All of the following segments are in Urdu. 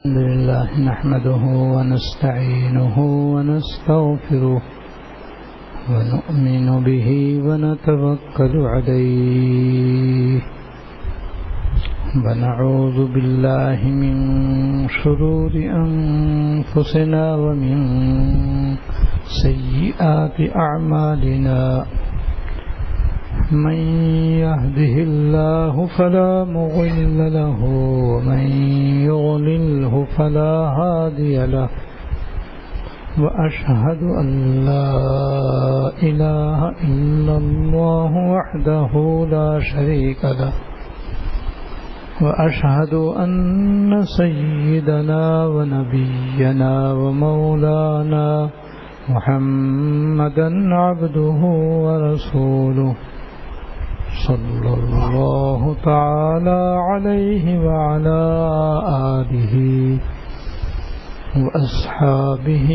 الحمد لله نحمده ونستعينه ونستغفره ونؤمن به ونتوكل عليه ونعوذ بالله من شرور أنفسنا ومن سيئات أعمالنا من يهده الله فلا مضل له ومن يضلله فلا هادي له وأشهد أن لا إله إلا الله وحده لا شريك له وأشهد أن سيدنا ونبينا ومولانا محمدا عبده ورسوله صلى الله تعالى عليه وعلى آله وأصحابه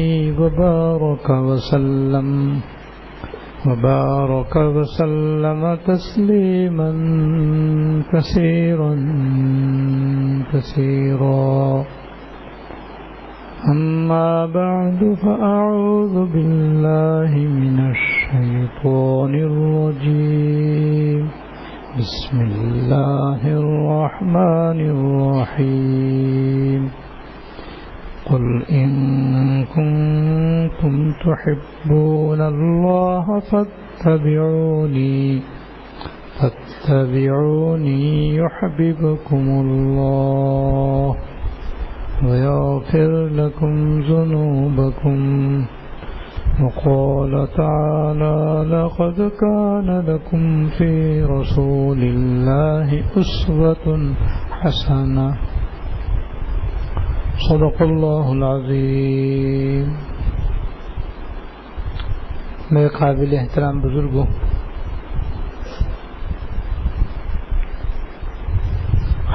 وبارك وسلم تسليما كثيرا أما بعد فأعوذ بالله من الشيطان الرجيم بسم الله الرحمن الرحيم قل إن كنتم تحبون الله فاتبعوني يحببكم الله ويغفر لكم ذنوبكم وقال تعالى لقد كان لكم في رسول الله أسوة حسنة صدق الله العظيم. میرے قابل احترام بزرگوں،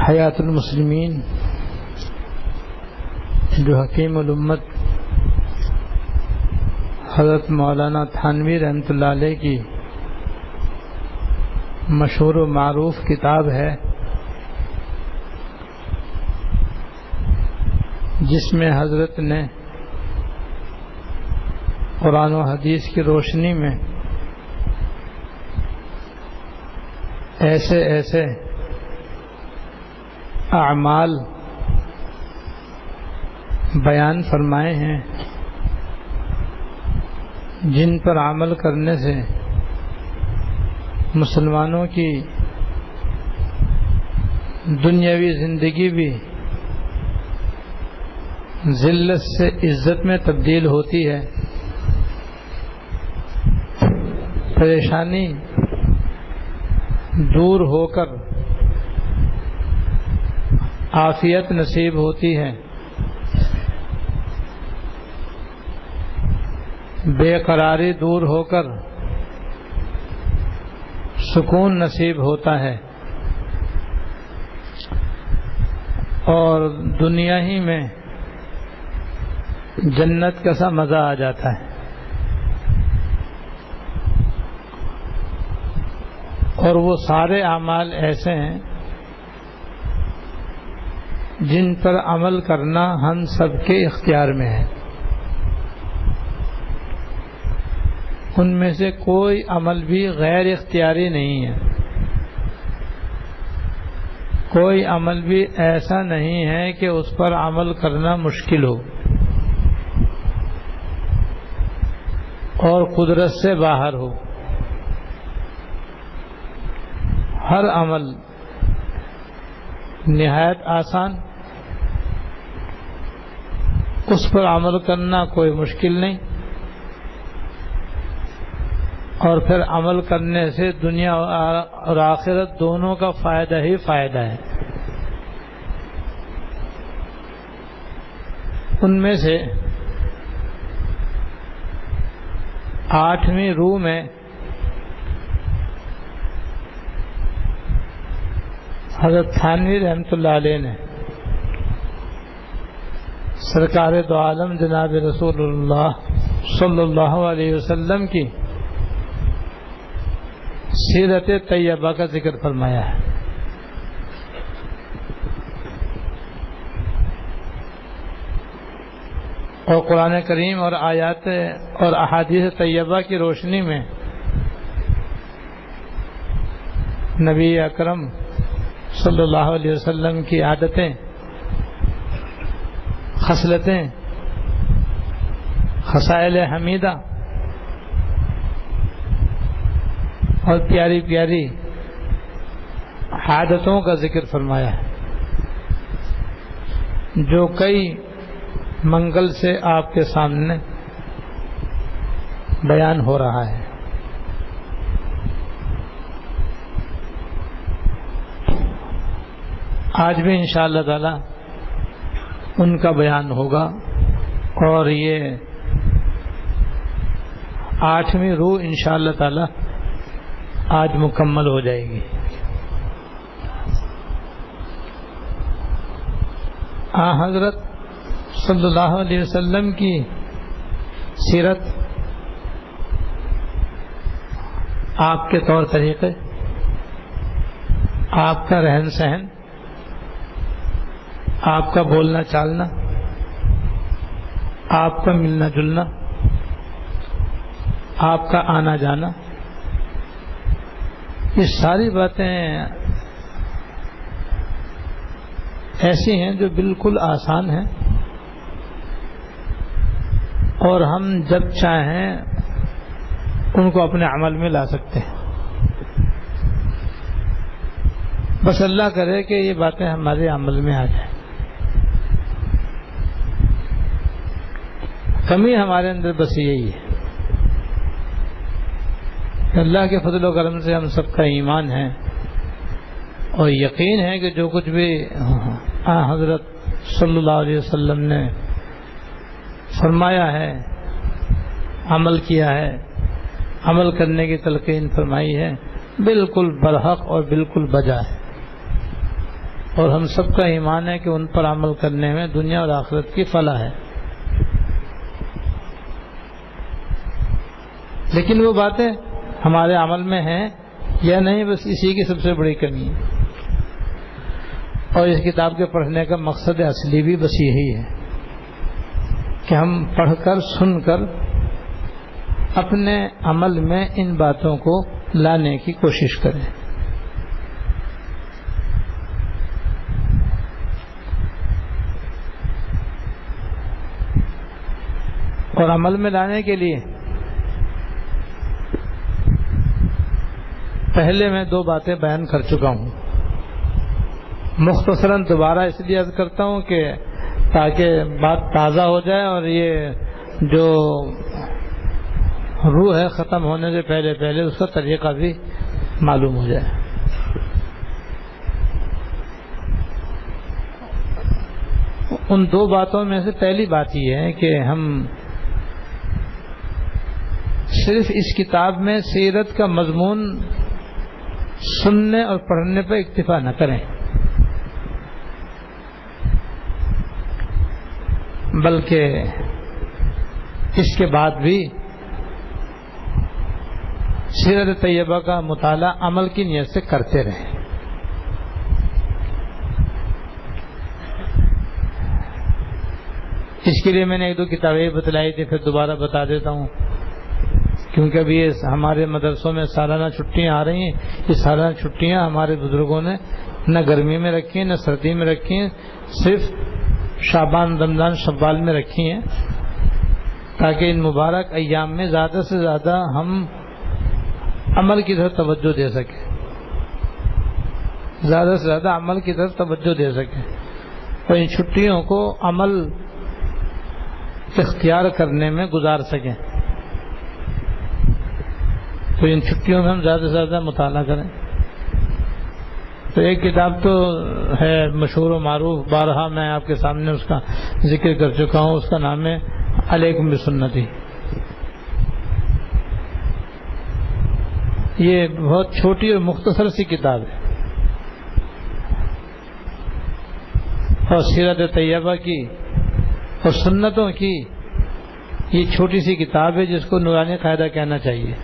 حیات المسلمین جو حکیم الامت حضرت مولانا تھانوی رحمۃ اللہ علیہ کی مشہور و معروف کتاب ہے، جس میں حضرت نے قرآن و حدیث کی روشنی میں ایسے اعمال بیان فرمائے ہیں جن پر عمل کرنے سے مسلمانوں کی دنیاوی زندگی بھی ذلت سے عزت میں تبدیل ہوتی ہے، پریشانی دور ہو کر عافیت نصیب ہوتی ہے، بے قراری دور ہو کر سکون نصیب ہوتا ہے، اور دنیا ہی میں جنت کا سا مزہ آ جاتا ہے. اور وہ سارے اعمال ایسے ہیں جن پر عمل کرنا ہم سب کے اختیار میں ہے. ان میں سے کوئی عمل بھی غیر اختیاری نہیں ہے، کوئی عمل بھی ایسا نہیں ہے کہ اس پر عمل کرنا مشکل ہو اور قدرت سے باہر ہو. ہر عمل نہایت آسان، اس پر عمل کرنا کوئی مشکل نہیں، اور پھر عمل کرنے سے دنیا اور آخرت دونوں کا فائدہ ہی فائدہ ہے. ان میں سے 8ویں روح میں حضرت تھانوی رحمۃ اللہ علیہ نے سرکار دو عالم جناب رسول اللہ صلی اللہ علیہ وسلم کی سیرت طیبہ کا ذکر فرمایا ہے. اور قرآن کریم اور آیات اور احادیث طیبہ کی روشنی میں نبی اکرم صلی اللہ علیہ وسلم کی عادتیں، خصلتیں، خصائل حمیدہ اور پیاری پیاری عادتوں کا ذکر فرمایا ہے، جو کئی منگل سے آپ کے سامنے بیان ہو رہا ہے۔ آج بھی انشاءاللہ تعالی ان کا بیان ہوگا، اور یہ 8ویں روح انشاءاللہ تعالی آج مکمل ہو جائے گی۔ حضرت صلی اللہ علیہ وسلم کی سیرت، آپ کے طور طریقے، آپ کا رہن سہن، آپ کا بولنا چالنا، آپ کا ملنا جلنا، آپ کا آنا جانا، یہ ساری باتیں ایسی ہیں جو بالکل آسان ہیں، اور ہم جب چاہیں ان کو اپنے عمل میں لا سکتے ہیں۔ بس اللہ کرے کہ یہ باتیں ہمارے عمل میں آ جائیں۔ کمی ہمارے اندر بس یہی ہے، اللہ کے فضل و کرم سے ہم سب کا ایمان ہے اور یقین ہے کہ جو کچھ بھی حضرت صلی اللہ علیہ وسلم نے فرمایا ہے، عمل کیا ہے، عمل کرنے کی تلقین فرمائی ہے، بالکل برحق اور بالکل بجا ہے، اور ہم سب کا ایمان ہے کہ ان پر عمل کرنے میں دنیا اور آخرت کی فلاح ہے۔ لیکن وہ باتیں ہمارے عمل میں ہیں یا نہیں، بس اسی کی سب سے بڑی کمی ہے، اور اس کتاب کے پڑھنے کا مقصد اصلی بھی بس یہی ہے کہ ہم پڑھ کر سن کر اپنے عمل میں ان باتوں کو لانے کی کوشش کریں۔ اور عمل میں لانے کے لیے پہلے میں 2 باتیں بیان کر چکا ہوں، مختصراً دوبارہ اس لیے عرض کرتا ہوں کہ تاکہ بات تازہ ہو جائے اور یہ جو روح ہے ختم ہونے سے پہلے اس کا طریقہ بھی معلوم ہو جائے۔ ان 2 باتوں میں سے پہلی بات یہ ہے کہ ہم صرف اس کتاب میں سیرت کا مضمون سننے اور پڑھنے پر اکتفا نہ کریں، بلکہ اس کے بعد بھی سیرت طیبہ کا مطالعہ عمل کی نیت سے کرتے رہیں۔ اس کے لیے میں نے 1-2 کتابیں بتلائی تھی، پھر دوبارہ بتا دیتا ہوں، کیونکہ ابھی یہ ہمارے مدرسوں میں سالانہ چھٹیاں آ رہی ہیں۔ یہ سالانہ چھٹیاں ہمارے بزرگوں نے نہ گرمی میں رکھی ہیں نہ سردی میں رکھی ہیں، صرف شعبان، رمضان، شوال میں رکھی ہیں، تاکہ ان مبارک ایام میں زیادہ سے زیادہ ہم عمل کی طرف توجہ دے سکیں، زیادہ سے زیادہ عمل کی طرف توجہ دے سکیں، اور ان چھٹیوں کو عمل اختیار کرنے میں گزار سکیں۔ تو ان چھٹیوں میں ہم زیادہ سے زیادہ مطالعہ کریں۔ تو ایک کتاب تو ہے مشہور و معروف، بارہا میں آپ کے سامنے اس کا ذکر کر چکا ہوں، اس کا نام ہے علیکم بسنتی۔ یہ بہت چھوٹی اور مختصر سی کتاب ہے، اور سیرت طیبہ کی اور سنتوں کی یہ چھوٹی سی کتاب ہے جس کو نورانی قاعدہ کہنا چاہیے۔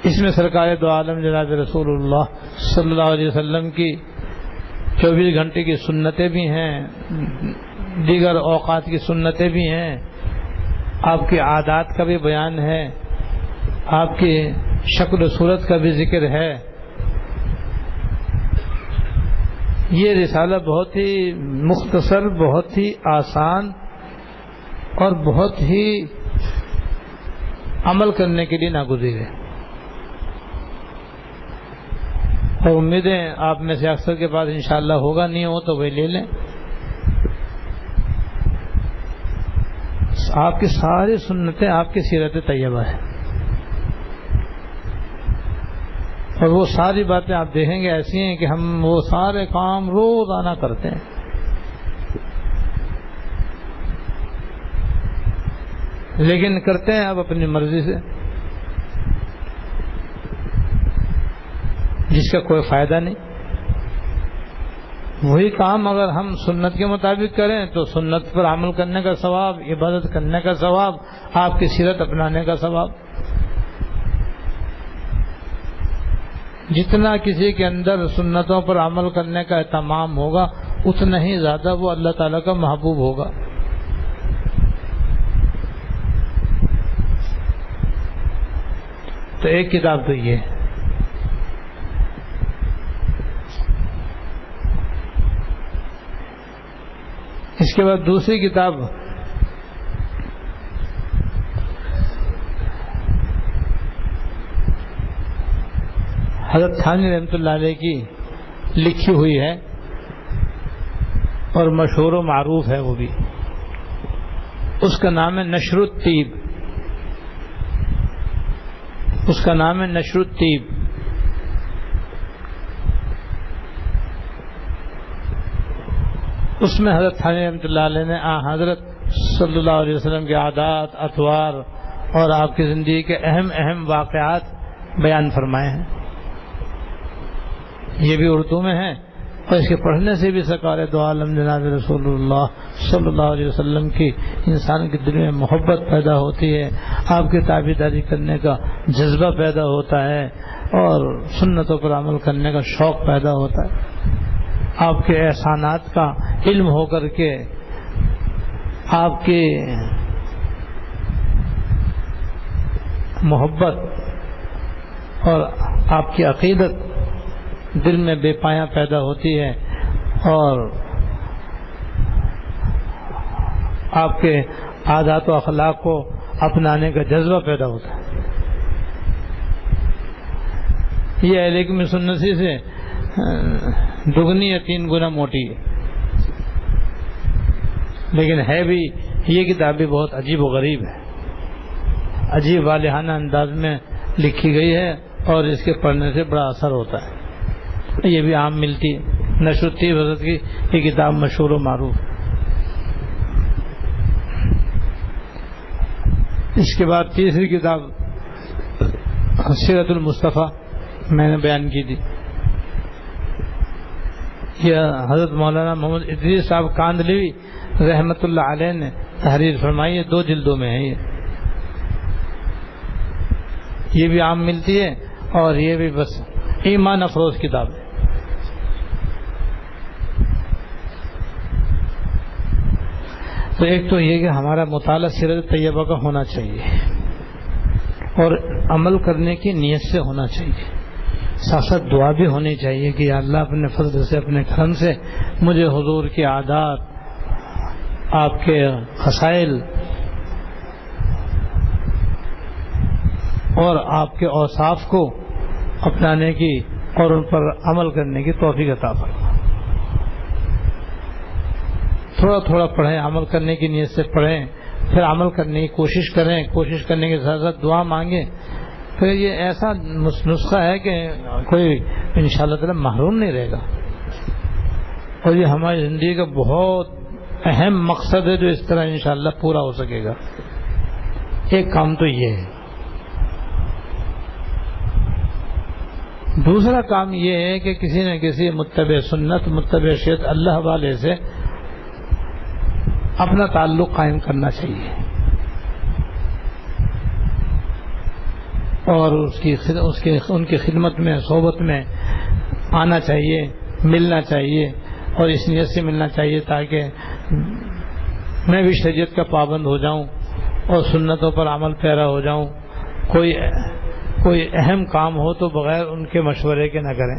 اس میں سرکار دو عالم جناب رسول اللہ صلی اللہ علیہ وسلم کی 24 گھنٹے کی سنتیں بھی ہیں، دیگر اوقات کی سنتیں بھی ہیں، آپ کی عادات کا بھی بیان ہے، آپ کی شکل و صورت کا بھی ذکر ہے۔ یہ رسالہ بہت ہی مختصر، بہت ہی آسان اور بہت ہی عمل کرنے کے لیے ناگزیر ہے، اور امیدیں آپ میں سے اکثر کے پاس انشاءاللہ ہوگا، نہیں ہو تو وہی لے لیں۔ آپ کی ساری سنتیں آپ کی سیرت طیبہ ہے، اور وہ ساری باتیں آپ دیکھیں گے ایسی ہیں کہ ہم وہ سارے کام روزانہ کرتے ہیں، لیکن کرتے ہیں اب اپنی مرضی سے، جس کا کوئی فائدہ نہیں۔ وہی کام اگر ہم سنت کے مطابق کریں تو سنت پر عمل کرنے کا ثواب، عبادت کرنے کا ثواب، آپ کی سیرت اپنانے کا ثواب۔ جتنا کسی کے اندر سنتوں پر عمل کرنے کا اہتمام ہوگا اتنا ہی زیادہ وہ اللہ تعالیٰ کا محبوب ہوگا۔ تو ایک کتاب تو یہ ہے۔ اس کے بعد دوسری کتاب حضرت تھانوی رحمۃ اللہ علیہ کی لکھی ہوئی ہے اور مشہور و معروف ہے وہ بھی، اس کا نام ہے نشر الطیب، اس کا نام ہے نشر الطیب۔ اس میں حضرت تھانوی رحمۃ اللہ علیہ نے حضرت صلی اللہ علیہ وسلم کے عادات، اطوار اور آپ کی زندگی کے اہم اہم واقعات بیان فرمائے ہیں۔ یہ بھی اردو میں ہے، اور اس کے پڑھنے سے بھی سرکار دو عالم جناب رسول اللہ صلی اللہ علیہ وسلم کی انسان کے دل میں محبت پیدا ہوتی ہے، آپ کی تابعداری کرنے کا جذبہ پیدا ہوتا ہے، اور سنتوں پر عمل کرنے کا شوق پیدا ہوتا ہے۔ آپ کے احسانات کا علم ہو کر کے آپ کی محبت اور آپ کی عقیدت دل میں بے پایاں پیدا ہوتی ہے، اور آپ کے عادات و اخلاق کو اپنانے کا جذبہ پیدا ہوتا ہے۔ یہ اہل حکمت سنتی سے دگنی یا 3 گنا موٹی ہے، لیکن ہے بھی یہ کتاب بھی بہت عجیب و غریب ہے، عجیب والہانہ انداز میں لکھی گئی ہے، اور اس کے پڑھنے سے بڑا اثر ہوتا ہے۔ یہ بھی عام ملتی ہے، نشر الطیب حضرت کی یہ کتاب مشہور و معروف۔ اس کے بعد تیسری کتاب سیرت المصطفیٰ میں نے بیان کی تھی، یہ حضرت مولانا محمد ادریس صاحب کاندھلوی رحمۃ اللہ علیہ نے تحریر فرمائی ہے، 2 جلدوں میں ہے یہ بھی عام ملتی ہے، اور یہ بھی بس ایمان افروز کتاب ہے۔ تو ایک تو یہ کہ ہمارا مطالعہ سیرت طیبہ کا ہونا چاہیے، اور عمل کرنے کی نیت سے ہونا چاہیے، ساتھ ساتھ دعا بھی ہونی چاہیے کہ یا اللہ اپنے فضل سے، اپنے کرم سے مجھے حضور کی عادات، آپ کے خصائل اور آپ کے اوصاف کو اپنانے کی اور ان پر عمل کرنے کی توفیق عطا فرما۔ تھوڑا تھوڑا پڑھیں، عمل کرنے کی نیت سے پڑھیں، پھر عمل کرنے کی کوشش کریں، کوشش کرنے کے ساتھ ساتھ دعا مانگیں۔ پھر یہ ایسا نسخہ ہے کہ کوئی انشاءاللہ تعالی محروم نہیں رہے گا، اور یہ ہماری زندگی کا بہت اہم مقصد ہے جو اس طرح انشاءاللہ پورا ہو سکے گا۔ ایک کام تو یہ ہے۔ دوسرا کام یہ ہے کہ کسی نہ کسی متبع سنت، متبع شریعت اللہ والے سے اپنا تعلق قائم کرنا چاہیے، اور ان کی خدمت میں، صحبت میں آنا چاہیے، ملنا چاہیے، اور اس نیت سے ملنا چاہیے تاکہ میں بھی شریعت کا پابند ہو جاؤں اور سنتوں پر عمل پیرا ہو جاؤں. کوئی اہم کام ہو تو بغیر ان کے مشورے کے نہ کریں.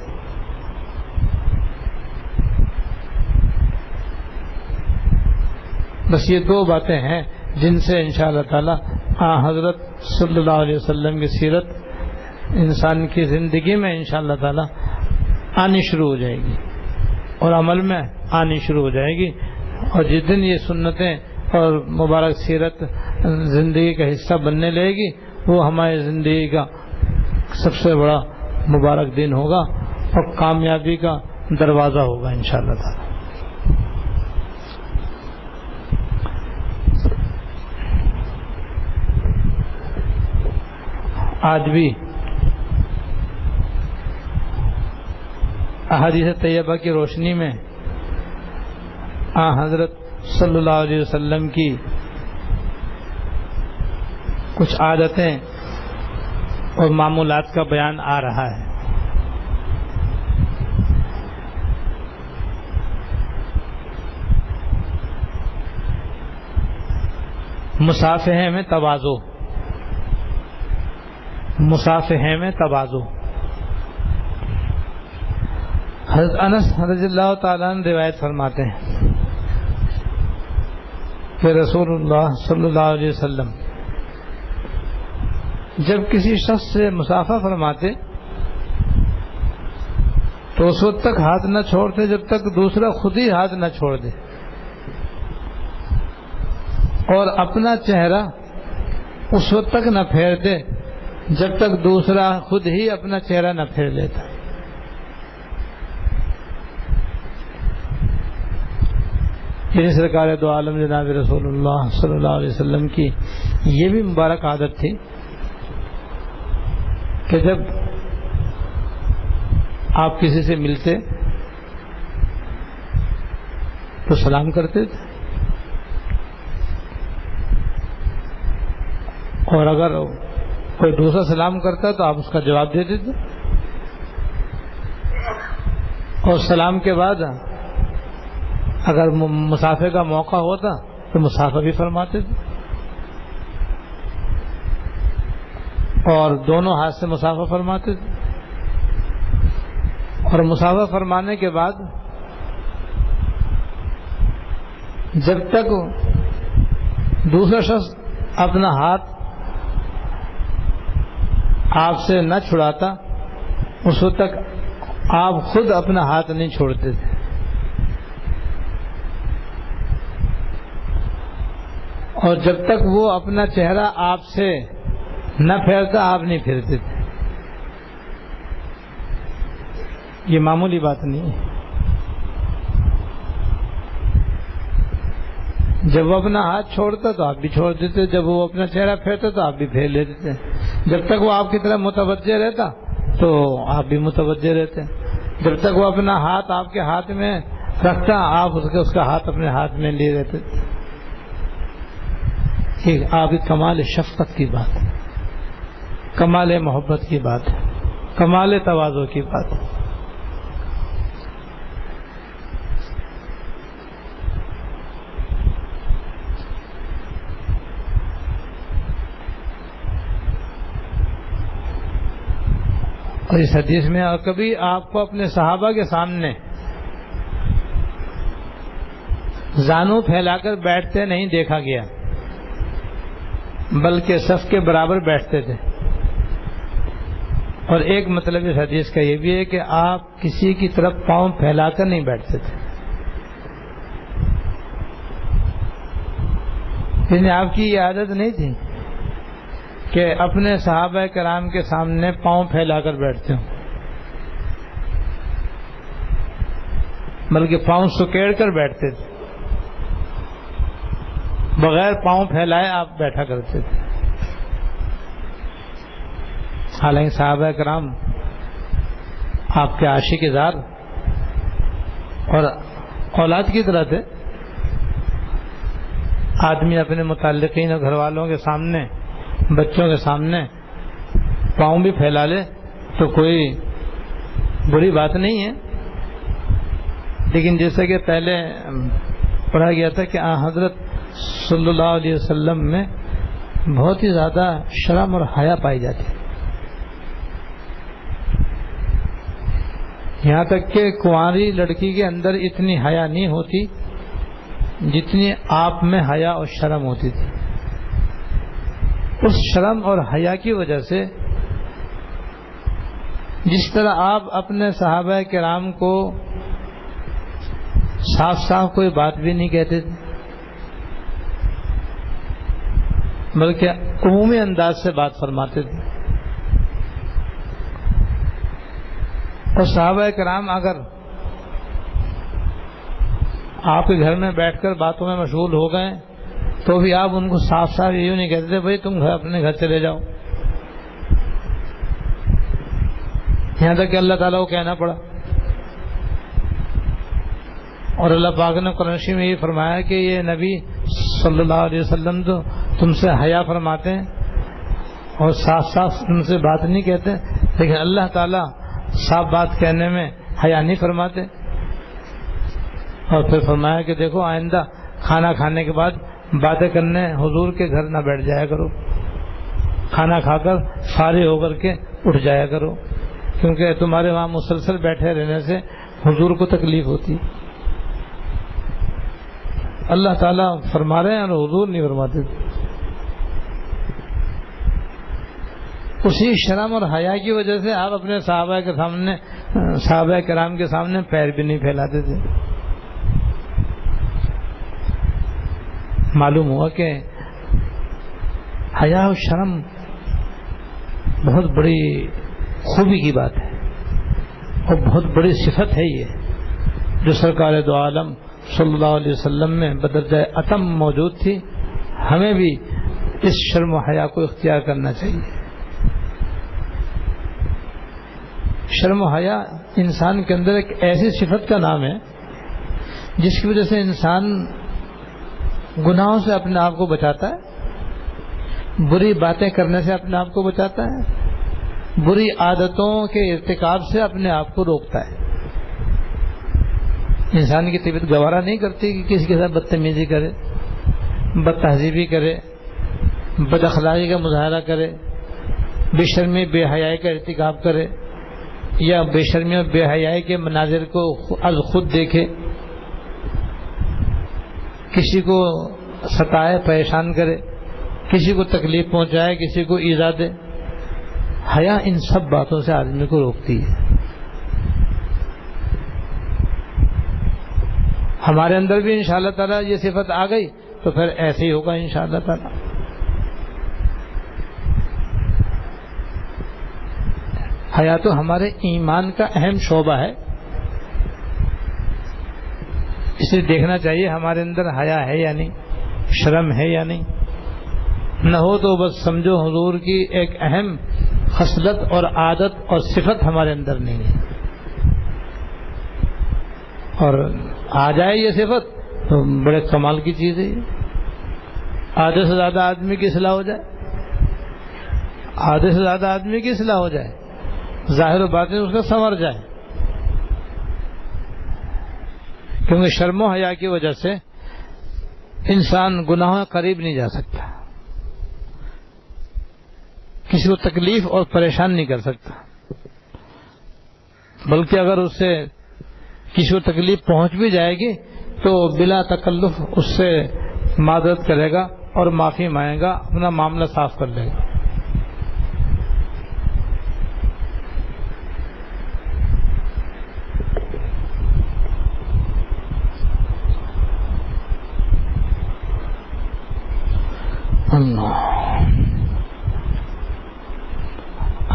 بس یہ دو باتیں ہیں جن سے انشاءاللہ تعالی حضرت صلی اللہ علیہ وسلم کی سیرت انسان کی زندگی میں انشاءاللہ تعالی آنی شروع ہو جائے گی اور عمل میں آنی شروع ہو جائے گی. اور جس دن یہ سنتیں اور مبارک سیرت زندگی کا حصہ بننے لگے گی وہ ہماری زندگی کا سب سے بڑا مبارک دن ہوگا اور کامیابی کا دروازہ ہوگا انشاءاللہ تعالی. آج بھی احادیث طیبہ کی روشنی میں حضرت صلی اللہ علیہ وسلم کی کچھ عادتیں اور معمولات کا بیان آ رہا ہے. مصافحے میں تواضع، مصافحے میں تواضع. حضرت انس رضی اللہ تعالیٰ عنہ روایت فرماتے ہیں کہ رسول اللہ صلی اللہ علیہ وسلم جب کسی شخص سے مصافحہ فرماتے تو اس وقت تک ہاتھ نہ چھوڑتے جب تک دوسرا خود ہی ہاتھ نہ چھوڑ دے، اور اپنا چہرہ اس وقت تک نہ پھیرتے جب تک دوسرا خود ہی اپنا چہرہ نہ پھیر لیتا. یہ سرکار دو عالم جناب رسول اللہ صلی اللہ علیہ وسلم کی یہ بھی مبارک عادت تھی کہ جب آپ کسی سے ملتے تو سلام کرتے تھے، اور اگر کوئی دوسرا سلام کرتا تو آپ اس کا جواب دیتے تھے، اور سلام کے بعد اگر مصافحے کا موقع ہوتا تو مصافحہ بھی فرماتے تھے، اور دونوں ہاتھ سے مصافحہ فرماتے تھے. اور مصافحہ فرمانے کے بعد جب تک دوسرا شخص اپنا ہاتھ آپ سے نہ چھڑاتا اس وقت تک آپ خود اپنا ہاتھ نہیں چھوڑتے تھے. اور جب تک وہ اپنا چہرہ آپ سے نہ پھیرتا آپ نہیں پھیرتے تھے. یہ معمولی بات نہیں ہے. جب وہ اپنا ہاتھ چھوڑتا تو آپ بھی چھوڑ دیتے، جب وہ اپنا چہرہ پھیرتا تو آپ بھی پھیر لیتے تھے. جب تک وہ آپ کی طرف متوجہ رہتا تو آپ بھی متوجہ رہتے. جب تک وہ اپنا ہاتھ آپ کے ہاتھ میں رکھتا آپ اس کا ہاتھ اپنے ہاتھ میں لیے رہتے. آپ کی کمال شفقت کی بات ہے، کمال محبت کی بات ہے، کمال تواضع کی بات ہے. اور اس حدیث میں کبھی آپ کو اپنے صحابہ کے سامنے زانو پھیلا کر بیٹھتے نہیں دیکھا گیا، بلکہ صف کے برابر بیٹھتے تھے. اور ایک مطلب اس حدیث کا یہ بھی ہے کہ آپ کسی کی طرف پاؤں پھیلا کر نہیں بیٹھتے تھے. یعنی آپ کی یہ عادت نہیں تھی کہ اپنے صحابہ کرام کے سامنے پاؤں پھیلا کر بیٹھتے ہوں، بلکہ پاؤں سکیڑ کر بیٹھتے تھے، بغیر پاؤں پھیلائے آپ بیٹھا کرتے تھے. حالانکہ صحابہ کرام آپ کے عاشق ذات اور اولاد کی طرح تھے. آدمی اپنے متعلقین اور گھر والوں کے سامنے، بچوں کے سامنے پاؤں بھی پھیلا لے تو کوئی بری بات نہیں ہے، لیکن جیسا کہ پہلے پڑھا گیا تھا کہ حضرت صلی اللہ علیہ وسلم میں بہت ہی زیادہ شرم اور حیا پائی جاتی ہے، یہاں تک کہ کنواری لڑکی کے اندر اتنی حیا نہیں ہوتی جتنی آپ میں حیا اور شرم ہوتی تھی۔ اس شرم اور حیا کی وجہ سے جس طرح آپ اپنے صحابہ کرام کو صاف صاف کوئی بات بھی نہیں کہتے تھے، بلکہ عمومی انداز سے بات فرماتے تھے، اور صحابہ کرام اگر آپ کے گھر میں بیٹھ کر باتوں میں مشغول ہو گئے تو بھی آپ ان کو صاف صاف یوں نہیں کہتے تھے بھائی تم اپنے گھر چلے جاؤ، یہاں تک کہ اللہ تعالیٰ کو کہنا پڑا۔ اور اللہ پاک نے قرآن شریف میں یہ فرمایا کہ یہ نبی صلی اللہ علیہ وسلم تو تم سے حیا فرماتے ہیں اور صاف صاف تم سے بات نہیں کہتے، لیکن اللہ تعالیٰ صاف بات کہنے میں حیا نہیں فرماتے۔ اور پھر فرمایا کہ دیکھو آئندہ کھانا کھانے کے بعد باتیں کرنے حضور کے گھر نہ بیٹھ جایا کرو، کھانا کھا کر فارغ ہو کر کے اٹھ جایا کرو، کیونکہ تمہارے وہاں مسلسل بیٹھے رہنے سے حضور کو تکلیف ہوتی۔ اللہ تعالیٰ فرما رہے ہیں اور حضور نہیں فرماتے۔ اسی شرم اور حیا کی وجہ سے آپ اپنے صحابہ کرام کے سامنے پیر بھی نہیں پھیلاتے تھے۔ معلوم ہوا کہ حیا اور شرم بہت بڑی خوبی کی بات ہے اور بہت بڑی صفت ہے، یہ جو سرکار دو عالم صلی اللہ علیہ وسلم میں بدرجہ اتم موجود تھی۔ ہمیں بھی اس شرم و حیا کو اختیار کرنا چاہیے۔ شرم و حیا انسان کے اندر ایک ایسی صفت کا نام ہے جس کی وجہ سے انسان گناہوں سے اپنے آپ کو بچاتا ہے، بری باتیں کرنے سے اپنے آپ کو بچاتا ہے، بری عادتوں کے ارتکاب سے اپنے آپ کو روکتا ہے۔ انسان کی طبیعت گوارا نہیں کرتی کہ کسی کے ساتھ بدتمیزی کرے، بد تہذیبی کرے، بد اخلاقی کا مظاہرہ کرے، بے شرمی بے حیائی کا ارتکاب کرے، یا بے شرمی اور بے حیائی کے مناظر کو از خود دیکھے، کسی کو ستائے، پریشان کرے، کسی کو تکلیف پہنچائے، کسی کو ایذا دے۔ حیا ان سب باتوں سے آدمی کو روکتی ہے۔ ہمارے اندر بھی انشاءاللہ تعالیٰ یہ صفت آ گئی تو پھر ایسے ہی ہوگا انشاءاللہ تعالیٰ۔ حیا تو ہمارے ایمان کا اہم شعبہ ہے، اسے دیکھنا چاہیے ہمارے اندر حیا ہے یا نہیں، شرم ہے یا نہیں۔ نہ ہو تو بس سمجھو حضور کی ایک اہم خصلت اور عادت اور صفت ہمارے اندر نہیں ہے، اور آ جائے یہ صفت تو بڑے کمال کی چیز ہے۔ آدھے سے زیادہ آدمی کی اصلاح ہو جائے، آدھے سے زیادہ آدمی کی اصلاح ہو جائے، ظاہر و باطن اس کا سنور جائے، کیونکہ شرم و حیا کی وجہ سے انسان گناہوں کے قریب نہیں جا سکتا، کسی کو تکلیف اور پریشان نہیں کر سکتا، بلکہ اگر اس سے کسی کو تکلیف پہنچ بھی جائے گی تو بلا تکلف اس سے معذرت کرے گا اور معافی مانگے گا، اپنا معاملہ صاف کر لے گا۔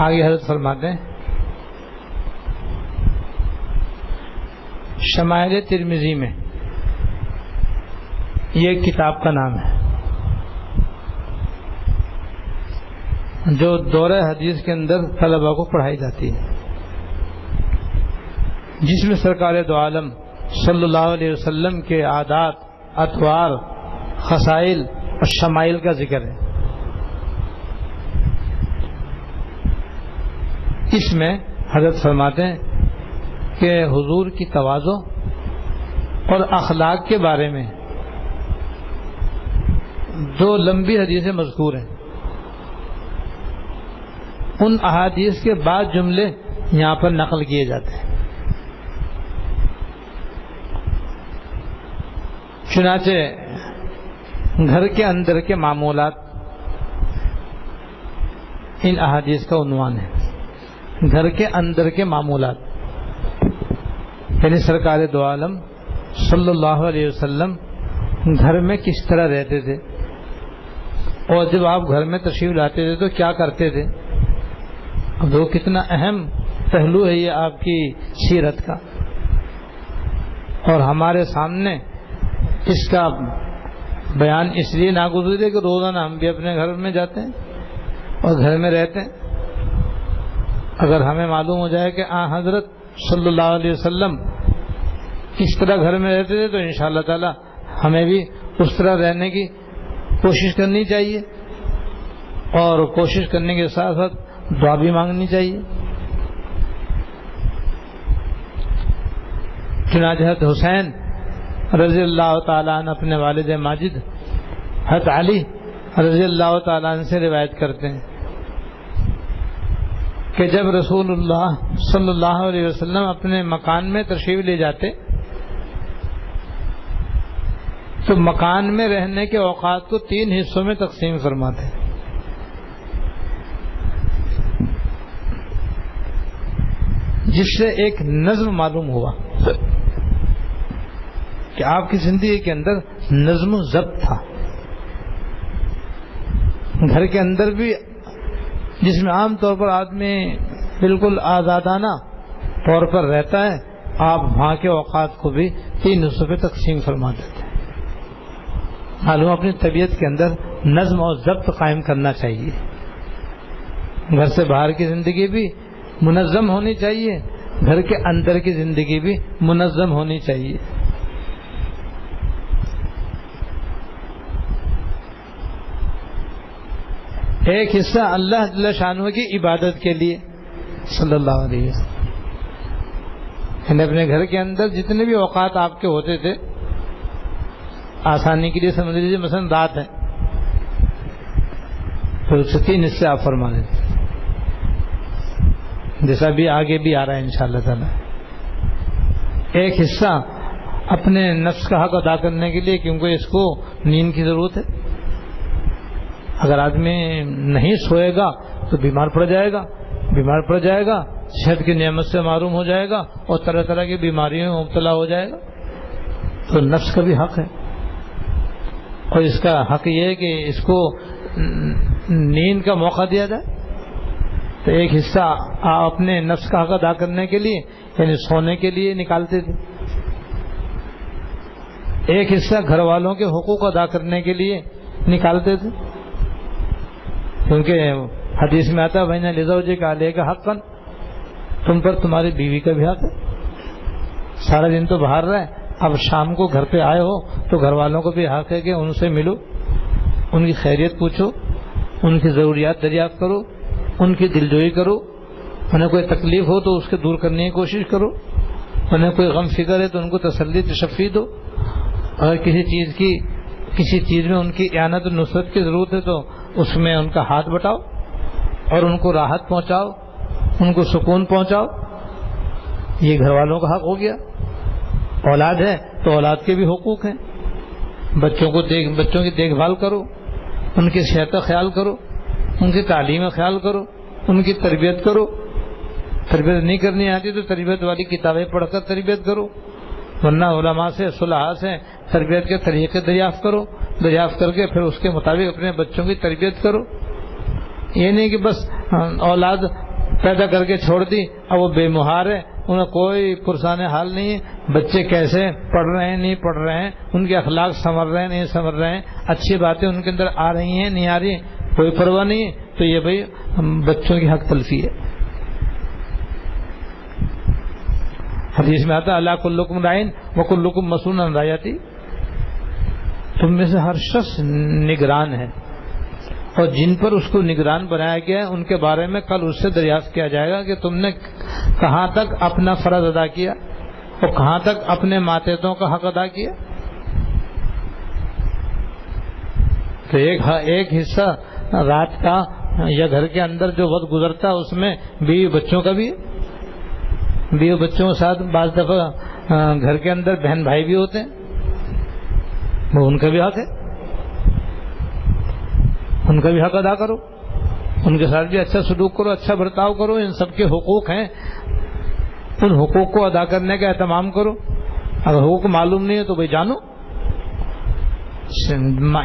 آگے حضرت فرماتے ہیں شمائل ترمذی میں، یہ کتاب کا نام ہے جو دورہ حدیث کے اندر طلباء کو پڑھائی جاتی ہے، جس میں سرکار دو عالم صلی اللہ علیہ وسلم کے عادات، اطوار، خصائل اور شمائل کا ذکر ہے۔ اس میں حضرت فرماتے ہیں کہ حضور کی تواضع اور اخلاق کے بارے میں 2 لمبی حدیثیں مذکور ہیں. ان احادیث کے بعد جملے یہاں پر نقل کیے جاتے ہیں. چنانچہ گھر کے اندر کے معمولات ان احادیث کا عنوان ہے. گھر کے اندر کے معمولات یعنی سرکار دو عالم صلی اللہ علیہ وسلم گھر میں کس طرح رہتے تھے اور جب آپ گھر میں تشریف لاتے تھے تو کیا کرتے تھے. وہ کتنا اہم پہلو ہے یہ آپ کی سیرت کا، اور ہمارے سامنے اس کا بیان اس لیے ناگزیر ہے کہ روزانہ ہم بھی اپنے گھر میں جاتے ہیں اور گھر میں رہتے ہیں. اگر ہمیں معلوم ہو جائے کہ حضرت صلی اللہ علیہ وسلم کس طرح گھر میں رہتے تھے تو انشاءاللہ تعالی ہمیں بھی اس طرح رہنے کی کوشش کرنی چاہیے، اور کوشش کرنے کے ساتھ ساتھ دعا بھی مانگنی چاہیے. چنانچہ حضرت حسین رضی اللہ تعالیٰ عنہ اپنے والد ماجد حضرت علی رضی اللہ تعالیٰ عنہ سے روایت کرتے ہیں کہ جب رسول اللہ صلی اللہ علیہ وسلم اپنے مکان میں تشریف لے جاتے تو مکان میں رہنے کے اوقات کو 3 حصوں میں تقسیم فرماتے، جس سے ایک نظم معلوم ہوا کہ آپ کی زندگی کے اندر نظم و ضبط تھا. گھر کے اندر بھی جس میں عام طور پر آدمی بالکل آزادانہ طور پر رہتا ہے، آپ وہاں کے اوقات کو بھی 3 حصوں پہ تقسیم فرما دیتے ہیں. معلوم اپنی طبیعت کے اندر نظم اور ضبط قائم کرنا چاہیے. گھر سے باہر کی زندگی بھی منظم ہونی چاہیے، گھر کے اندر کی زندگی بھی منظم ہونی چاہیے. ایک حصہ اللہ جل شانہ کی عبادت کے لیے صلی اللہ علیہ وسلم، یعنی اپنے گھر کے اندر جتنے بھی اوقات آپ کے ہوتے تھے، آسانی کے لیے سمجھ لیجیے مثلا رات ہے تو اس سے 3 حصے آپ فرما دیتے، جیسا بھی آگے بھی آ رہا ہے انشاءاللہ تعالی. ایک حصہ اپنے نفس کا حق ادا کرنے کے لیے، کیونکہ اس کو نیند کی ضرورت ہے. اگر آدمی نہیں سوئے گا تو بیمار پڑ جائے گا، بیمار پڑ جائے گا، صحت کی نعمت سے محروم ہو جائے گا اور طرح طرح کی بیماریوں میں مبتلا ہو جائے گا. تو نفس کا بھی حق ہے، اور اس کا حق یہ ہے کہ اس کو نیند کا موقع دیا جائے. تو ایک حصہ آپ اپنے نفس کا حق ادا کرنے کے لیے یعنی سونے کے لیے نکالتے تھے، ایک حصہ گھر والوں کے حقوق ادا کرنے کے لیے نکالتے تھے، کیونکہ حدیث میں آتا ہے بھائی نے لزوجک علیک حقا، تم پر تمہاری بیوی کا بھی حق ہے. سارا دن تو باہر رہے، اب شام کو گھر پہ آئے ہو تو گھر والوں کو بھی حق ہے کہ ان سے ملو، ان کی خیریت پوچھو، ان کی ضروریات دریافت کرو، ان کی دلجوئی کرو. انہیں کوئی تکلیف ہو تو اس کے دور کرنے کی کوشش کرو، انہیں کوئی غم فکر ہے تو ان کو تسلی تشفی دو. اگر کسی چیز میں ان کی اعانت و نصرت کی ضرورت ہے تو اس میں ان کا ہاتھ بٹاؤ اور ان کو راحت پہنچاؤ، ان کو سکون پہنچاؤ. یہ گھر والوں کا حق ہو گیا. اولاد ہے تو اولاد کے بھی حقوق ہیں. بچوں کی دیکھ بھال کرو، ان کی صحت کا خیال کرو، ان کی تعلیم کا خیال کرو، ان کی تربیت کرو. تربیت نہیں کرنی آتی تو تربیت والی کتابیں پڑھ کر تربیت کرو، ورنہ علماء سے صلحاء سے تربیت کے طریقے دریافت کرو، دریافت کر کے پھر اس کے مطابق اپنے بچوں کی تربیت کرو. یہ نہیں کہ بس اولاد پیدا کر کے چھوڑ دی، اب وہ بے مہار ہے، انہیں کوئی پرسان حال نہیں ہے. بچے کیسے پڑھ رہے ہیں نہیں پڑھ رہے ہیں، ان کے اخلاق سنور رہے ہیں نہیں سنور رہے ہیں، اچھی باتیں ان کے اندر آ رہی ہیں نہیں آ رہی ہیں، کوئی پرواہ نہیں ہے. تو یہ بھائی بچوں کی حق تلفی ہے. حدیث میں آتا اللہ کلکم رائن وکلکم مسئول عن رعیتہ، تم میں سے ہر شخص نگران ہے، اور جن پر اس کو نگران بنایا گیا ہے ان کے بارے میں کل اس سے دریافت کیا جائے گا کہ تم نے کہاں تک اپنا فرض ادا کیا اور کہاں تک اپنے ماتحتوں کا حق ادا کیا. تو ایک حصہ رات کا یا گھر کے اندر جو وقت گزرتا ہے اس میں بیوی بچوں کا بھی ہے. بیوی بچوں کے ساتھ بعض دفعہ گھر کے اندر بہن بھائی بھی ہوتے ہیں, وہ ان کا بھی حق ہے, ان کا بھی حق ادا کرو, ان کے ساتھ بھی اچھا سلوک کرو, اچھا برتاؤ کرو. ان سب کے حقوق ہیں, ان حقوق کو ادا کرنے کا اہتمام کرو. اگر حقوق معلوم نہیں ہے تو بھائی جانو,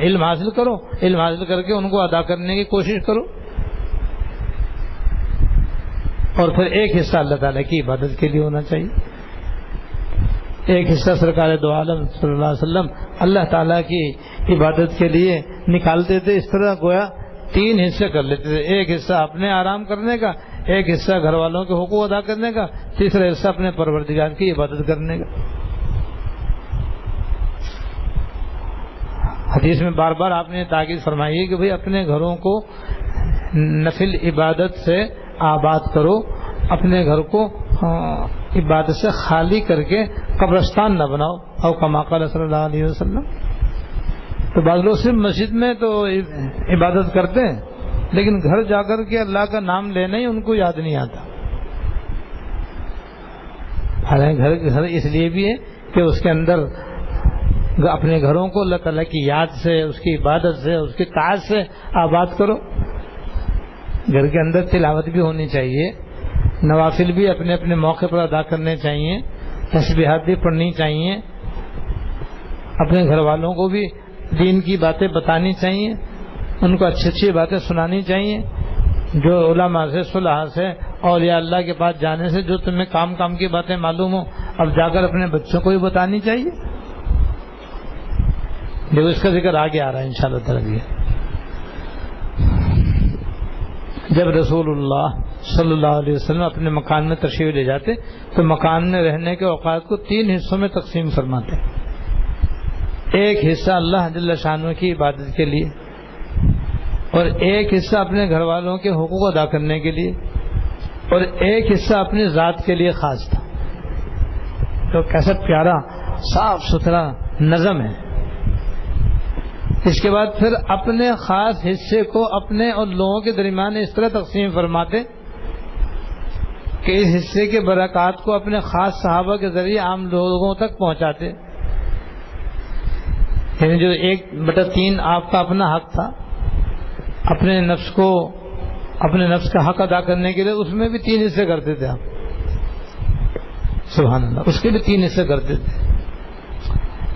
علم حاصل کرو, علم حاصل کر کے ان کو ادا کرنے کی کوشش کرو. اور پھر ایک حصہ اللہ تعالیٰ کی عبادت کے لیے ہونا چاہیے. ایک حصہ سرکار دو عالم صلی اللہ علیہ وسلم اللہ تعالیٰ کی عبادت کے لیے نکالتے تھے. اس طرح گویا 3 حصے کر لیتے تھے. ایک حصہ اپنے آرام کرنے کا, ایک حصہ گھر والوں کے حقوق ادا کرنے کا, تیسرا حصہ اپنے پروردگار کی عبادت کرنے کا. حدیث میں بار بار آپ نے تاکید فرمائی ہے کہ بھئی اپنے گھروں کو نفل عبادت سے آباد کرو, اپنے گھر کو عبادت سے خالی کر کے قبرستان نہ بناؤ. او کما قال صلی اللہ علیہ وسلم. تو بعض لوگ صرف مسجد میں تو عبادت کرتے ہیں, لیکن گھر جا کر کے اللہ کا نام لینا ہی ان کو یاد نہیں آتا. حالانکہ گھر اس لیے بھی ہے کہ اس کے اندر اپنے گھروں کو اللہ تعالیٰ کی یاد سے, اس کی عبادت سے, اس کی طاعت سے آباد کرو. گھر کے اندر تلاوت بھی ہونی چاہیے, نوافل بھی اپنے اپنے موقع پر ادا کرنے چاہیے, تسبیحات بھی پڑھنی چاہیے, اپنے گھر والوں کو بھی دین کی باتیں بتانی چاہیے, ان کو اچھی اچھی باتیں سنانی چاہیے. جو علماء سے, صلحاء سے, اولیاء اللہ کے پاس جانے سے جو تمہیں کام کی باتیں معلوم ہو, اب جا کر اپنے بچوں کو بھی بتانی چاہیے. دیکھو اس کا ذکر آگے آ رہا ہے انشاءاللہ تعالی. جب رسول اللہ صلی اللہ علیہ وسلم اپنے مکان میں تشریف لے جاتے تو مکان میں رہنے کے اوقات کو 3 حصوں میں تقسیم فرماتے. ایک حصہ اللہ جل شانہ کی عبادت کے لیے, اور ایک حصہ اپنے گھر والوں کے حقوق ادا کرنے کے لیے, اور ایک حصہ اپنی ذات کے لیے خاص تھا. تو کیسا پیارا صاف ستھرا نظم ہے. اس کے بعد پھر اپنے خاص حصے کو اپنے اور لوگوں کے درمیان اس طرح تقسیم فرماتے کہ اس حصے کے برکات کو اپنے خاص صحابہ کے ذریعے عام لوگوں تک پہنچاتے. یعنی جو 1/3 آپ کا اپنا حق تھا, اپنے نفس کا حق ادا کرنے کے لیے, اس میں بھی 3 حصے کرتے تھے آپ. سبحان اللہ, اس کے بھی 3 حصے کرتے تھے.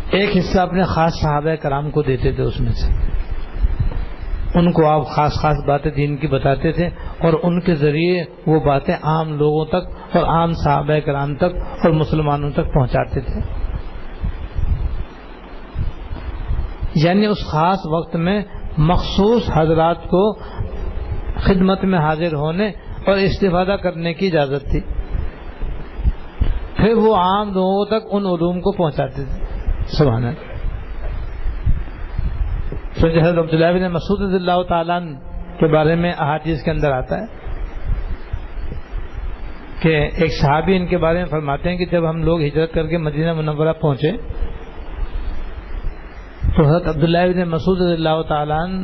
ایک حصہ اپنے خاص صحابہ کرام کو دیتے تھے, اس میں سے ان کو آپ خاص باتیں دین کی بتاتے تھے, اور ان کے ذریعے وہ باتیں عام لوگوں تک اور عام صحابہ کرام تک اور مسلمانوں تک پہنچاتے تھے. یعنی اس خاص وقت میں مخصوص حضرات کو خدمت میں حاضر ہونے اور استفادہ کرنے کی اجازت تھی. پھر وہ عام لوگوں تک ان علوم کو پہنچاتے تھے. سبحان اللہ. حضرت عبداللہ بن مسعود رضی اللہ تعالیٰ عنہ کے بارے میں احادیث کے اندر آتا ہے کہ ایک صحابی ان کے بارے میں فرماتے ہیں کہ جب ہم لوگ ہجرت کر کے مدینہ منورہ پہنچے تو حضرت عبداللہ بن مسعود رضی اللہ تعالیٰ عنہ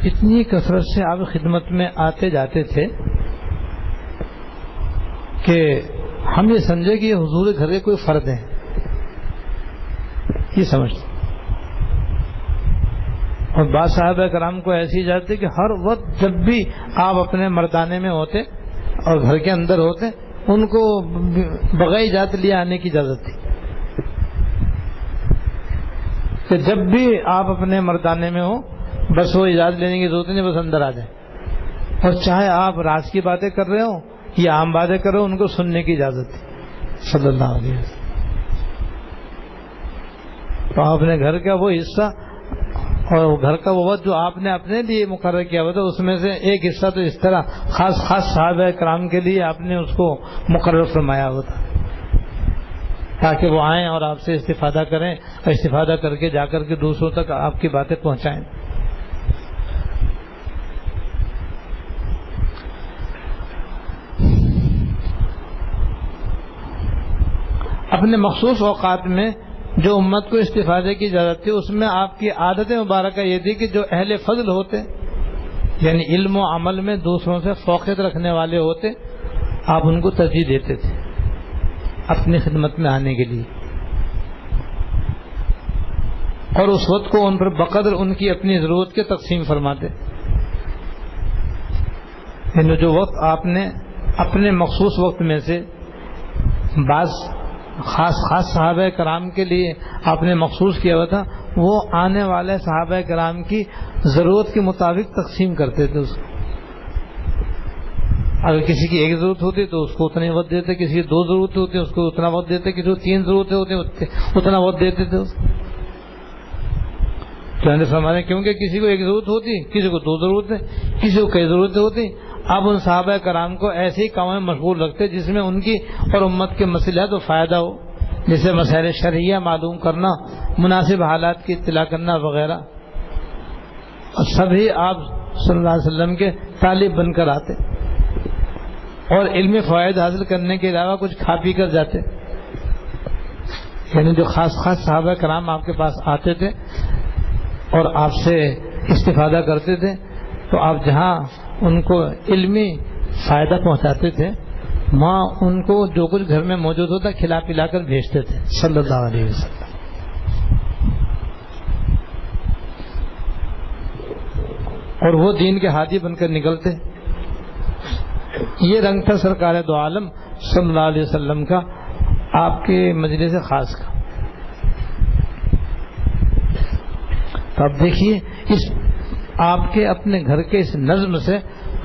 اتنی کثرت سے آپ خدمت میں آتے جاتے تھے کہ ہم یہ سمجھے کہ یہ حضور گھر کے کوئی فرد ہیں, یہ سمجھتے. اور بعض صحابہ کرام کو ایسی اجازت تھی کہ ہر وقت جب بھی آپ اپنے مردانے میں ہوتے اور گھر کے اندر ہوتے, ان کو بغیر اجازت لیے آنے کی اجازت تھی کہ جب بھی آپ اپنے مردانے میں ہو بس وہ اجازت لینے کی ضرورت نہیں, بس اندر آ جائیں. اور چاہے آپ راز کی باتیں کر رہے ہو یا عام باتیں کر رہے ہو, ان کو سننے کی اجازت تھی صلی اللہ علیہ وسلم. تو آپ اپنے گھر کا وہ حصہ اور گھر کا وہ وقت جو آپ نے اپنے لیے مقرر کیا ہوا تھا, اس میں سے ایک حصہ تو اس طرح خاص صحابہ کرام کے لیے آپ نے اس کو مقرر فرمایا ہوا تھا تاکہ وہ آئیں اور آپ سے استفادہ کریں, اور استفادہ کر کے جا کر کے دوسروں تک آپ کی باتیں پہنچائیں. اپنے مخصوص اوقات میں جو امت کو استفادے کی اجازت تھی اس میں آپ کی عادت مبارکہ یہ تھی کہ جو اہل فضل ہوتے یعنی علم و عمل میں دوسروں سے فوقیت رکھنے والے ہوتے آپ ان کو ترجیح دیتے تھے اپنی خدمت میں آنے کے لیے، اور اس وقت کو ان پر بقدر ان کی اپنی ضرورت کے تقسیم فرماتے. یعنی جو وقت آپ نے اپنے مخصوص وقت میں سے بعض خاص صحابہ کرام کے لیے آپ نے مخصوص کیا ہوا تھا وہ آنے والے صحابہ کرام کی ضرورت کے مطابق تقسیم کرتے تھے. اس کو اگر کسی کی ایک ضرورت ہوتی تو اس کو اتنے وقت دیتے، کسی کی دو ضرورتیں ہوتی اس کو اتنا وقت دیتے، کسی کو تین ضرورتیں ہوتی اتنا وقت دیتے تھے. فرمانے کیونکہ کسی کو ایک ضرورت ہوتی، کسی کو دو ضرورتیں، کسی کو کئی ضرورتیں ہوتی. آپ ان صحابہ کرام کو ایسی کاموں میں مشغول رکھتے جس میں ان کی اور امت کے مصلحت و فائدہ ہو، جیسے مسائل شرعیہ معلوم کرنا، مناسب حالات کی اطلاع کرنا وغیرہ. اور سبھی آپ صلی اللہ علیہ وسلم کے طالب بن کر آتے اور علمی فوائد حاصل کرنے کے علاوہ کچھ کھا پی کر جاتے. یعنی جو خاص صحابہ کرام آپ کے پاس آتے تھے اور آپ سے استفادہ کرتے تھے تو آپ جہاں ان کو علمی فائدہ پہنچاتے تھے وہاں ان کو جو کچھ گھر میں موجود ہوتا کھلا پلا کر بھیجتے تھے صلی اللہ علیہ وسلم. اور وہ دین کے ہادی بن کر نکلتے. یہ رنگ تھا سرکار دو عالم صلی اللہ علیہ وسلم کا آپ کے مجلس خاص کا. تو اب دیکھیے اس آپ کے اپنے گھر کے اس نظم سے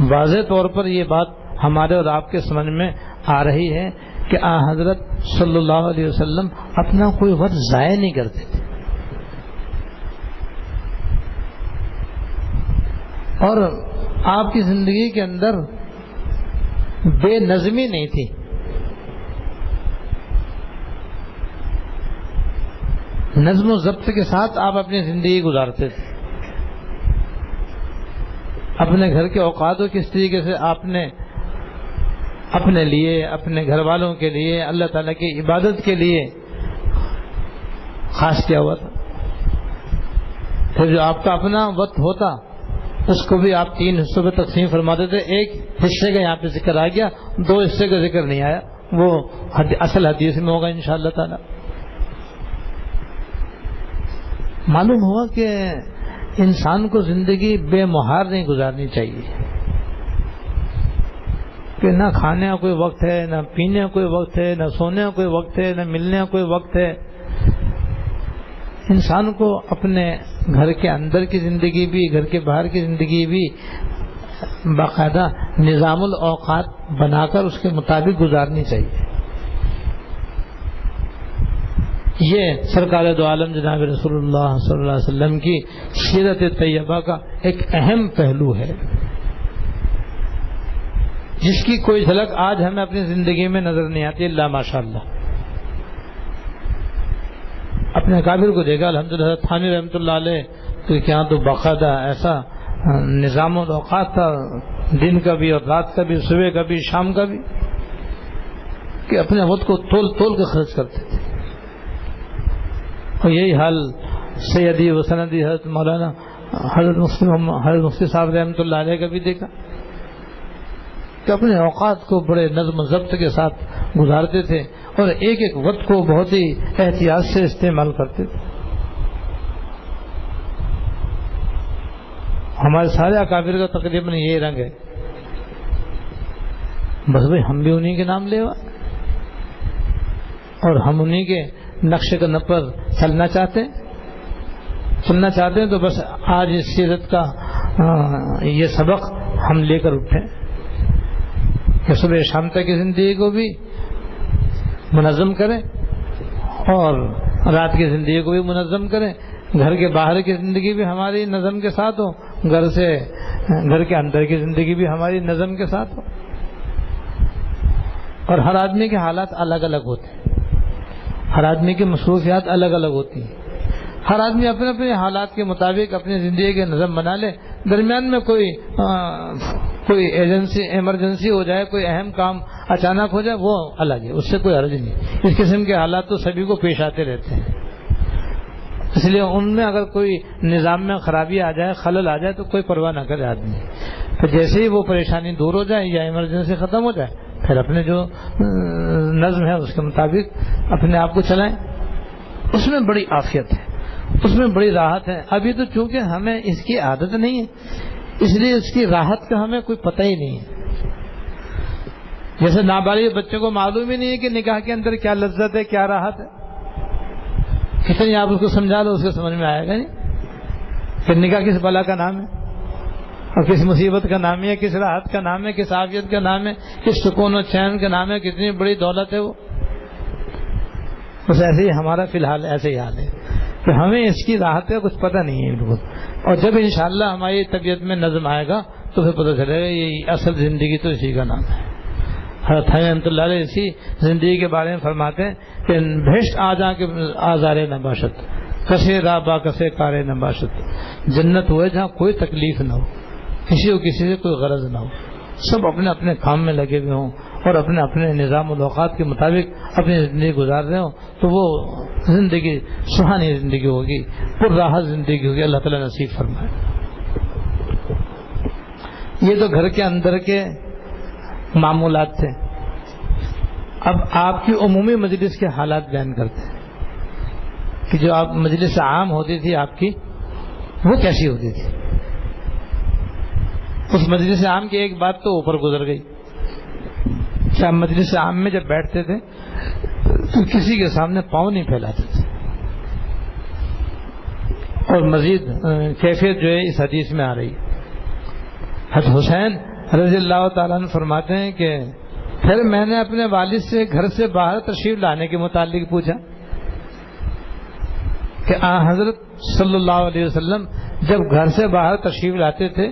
واضح طور پر یہ بات ہمارے اور آپ کے سمجھ میں آ رہی ہے کہ حضرت صلی اللہ علیہ وسلم اپنا کوئی وقت ضائع نہیں کرتے تھے اور آپ کی زندگی کے اندر بے نظمی نہیں تھی. نظم و ضبط کے ساتھ آپ اپنی زندگی گزارتے تھے. اپنے گھر کے اوقات کو کس طریقے سے آپ نے اپنے لیے، اپنے گھر والوں کے لیے، اللہ تعالیٰ کی عبادت کے لیے خاص کیا ہوا تھا. پھر جو آپ کا اپنا وقت ہوتا اس کو بھی آپ 3 حصوں میں تقسیم فرماتے تھے. ایک حصے کا یہاں پہ ذکر آ گیا، 2 حصے کا ذکر نہیں آیا، وہ اصل حدیث میں ہوگا انشاءاللہ تعالی. معلوم ہوا کہ انسان کو زندگی بے مہار نہیں گزارنی چاہیے کہ نہ کھانے کا کوئی وقت ہے، نہ پینے کا کوئی وقت ہے، نہ سونے کا کوئی وقت ہے، نہ ملنے کا کوئی وقت ہے. انسان کو اپنے گھر کے اندر کی زندگی بھی، گھر کے باہر کی زندگی بھی باقاعدہ نظام الاوقات بنا کر اس کے مطابق گزارنی چاہیے. یہ سرکار دو عالم جناب رسول اللہ صلی اللہ علیہ وسلم کی سیرت طیبہ کا ایک اہم پہلو ہے جس کی کوئی جھلک آج ہمیں اپنی زندگی میں نظر نہیں آتی اللہ ماشاءاللہ. اپنے کابر کو دیکھا الحمدللہ تھانی رحمۃ اللہ علیہ تو کیا تو باقاعدہ ایسا نظام الاوقات تھا، دن کا بھی اور رات کا بھی، صبح کا بھی شام کا بھی، کہ اپنے وقت کو تول تول کے خرچ کرتے تھے. اور یہی حال سیدی و سندی حضرت مولانا حضرت مفتی صاحب رحمۃ اللہ علیہ کا بھی دیکھا کہ اپنے اوقات کو بڑے نظم و ضبط کے ساتھ گزارتے تھے اور ایک ایک وقت کو بہت ہی احتیاط سے استعمال کرتے تھے. ہمارے سارے اکابر کا تقریباً یہی رنگ ہے. بس بھائی ہم بھی انہی کے نام لے اور ہم انہی کے نقش قدم پر چلنا چاہتے ہیں تو بس آج اس سیرت کا یہ سبق ہم لے کر اٹھیں کہ صبح شام تک کی زندگی کو بھی منظم کریں اور رات کی زندگی کو بھی منظم کریں. گھر کے باہر کی زندگی بھی ہماری نظم کے ساتھ ہو، گھر کے اندر کی زندگی بھی ہماری نظم کے ساتھ ہو. اور ہر آدمی کے حالات الگ الگ ہوتے ہیں، ہر آدمی کی مصروفیات الگ الگ ہوتی ہیں. ہر آدمی اپنے اپنے حالات کے مطابق اپنی زندگی کے نظم بنا لے. درمیان میں کوئی کوئی ایمرجنسی ہو جائے، کوئی اہم کام اچانک ہو جائے، وہ الگ ہے، اس سے کوئی حرج نہیں۔ اس قسم کے حالات تو سبھی کو پیش آتے رہتے ہیں، اس لیے ان میں اگر کوئی نظام میں خرابی آ جائے، خلل آ جائے تو کوئی پرواہ نہ کرے آدمی، تو جیسے ہی وہ پریشانی دور ہو جائے یا ایمرجنسی ختم ہو جائے، پھر اپنے جو نظم ہے اس کے مطابق اپنے آپ کو چلائیں۔ اس میں بڑی عافیت ہے، اس میں بڑی راحت ہے۔ ابھی تو چونکہ ہمیں اس کی عادت نہیں ہے، اس لیے اس کی راحت کا ہمیں کوئی پتہ ہی نہیں ہے۔ جیسے نابالغ بچوں کو معلوم ہی نہیں ہے کہ نکاح کے اندر کیا لذت ہے، کیا راحت ہے، کتنی آپ اس کو سمجھا دو اس کو سمجھ میں آئے گا نہیں کہ نکاح کس بلا کا نام ہے اور کس مصیبت کا نام ہے، کس راحت کا نام ہے، کس عافیت کا نام ہے، کس سکون و چین کا نام ہے، کتنی بڑی دولت ہے وہ۔ بس ایسے ہی ہمارا فی الحال ایسے ہی حال ہے کہ ہمیں اس کی راحت کا کچھ پتہ نہیں ہے بالکل، اور جب انشاءاللہ ہماری طبیعت میں نظم آئے گا تو پھر پتہ چلے گا یہ اصل زندگی تو اسی کا نام ہے۔ حضرت رحمۃ اللہ علیہ اسی زندگی کے بارے میں فرماتے ہیں کہ بھشت آ جا کے آزارے نہ باشد، کسے را با کسے کارے نہ باشد، جنت ہوئے جہاں کوئی تکلیف نہ ہو، کسی کو کسی سے کوئی غرض نہ ہو، سب اپنے اپنے کام میں لگے ہوئے ہوں اور اپنے اپنے نظام الاوقات کے مطابق اپنی زندگی گزار رہے ہوں، تو وہ زندگی سہانی زندگی ہوگی، پر راحت زندگی ہوگی۔ اللہ تعالیٰ نصیب فرمائے۔ یہ تو گھر کے اندر کے معمولات تھے۔ اب آپ کی عمومی مجلس کے حالات بیان کرتے ہیں کہ جو آپ مجلس عام ہوتی تھی آپ کی، وہ کیسی ہوتی تھی۔ اس مجلس عام کی ایک بات تو اوپر گزر گئی کہ آپ مجلس عام میں جب بیٹھتے تھے تو کسی کے سامنے پاؤں نہیں پھیلاتے تھے، اور مزید کیفیت جو ہے اس حدیث میں آ رہی ہے۔ حضرت حسین رضی اللہ تعالیٰ عنہ فرماتے ہیں کہ پھر میں نے اپنے والد سے گھر سے باہر تشریف لانے کے متعلق پوچھا کہ حضرت صلی اللہ علیہ وسلم جب گھر سے باہر تشریف لاتے تھے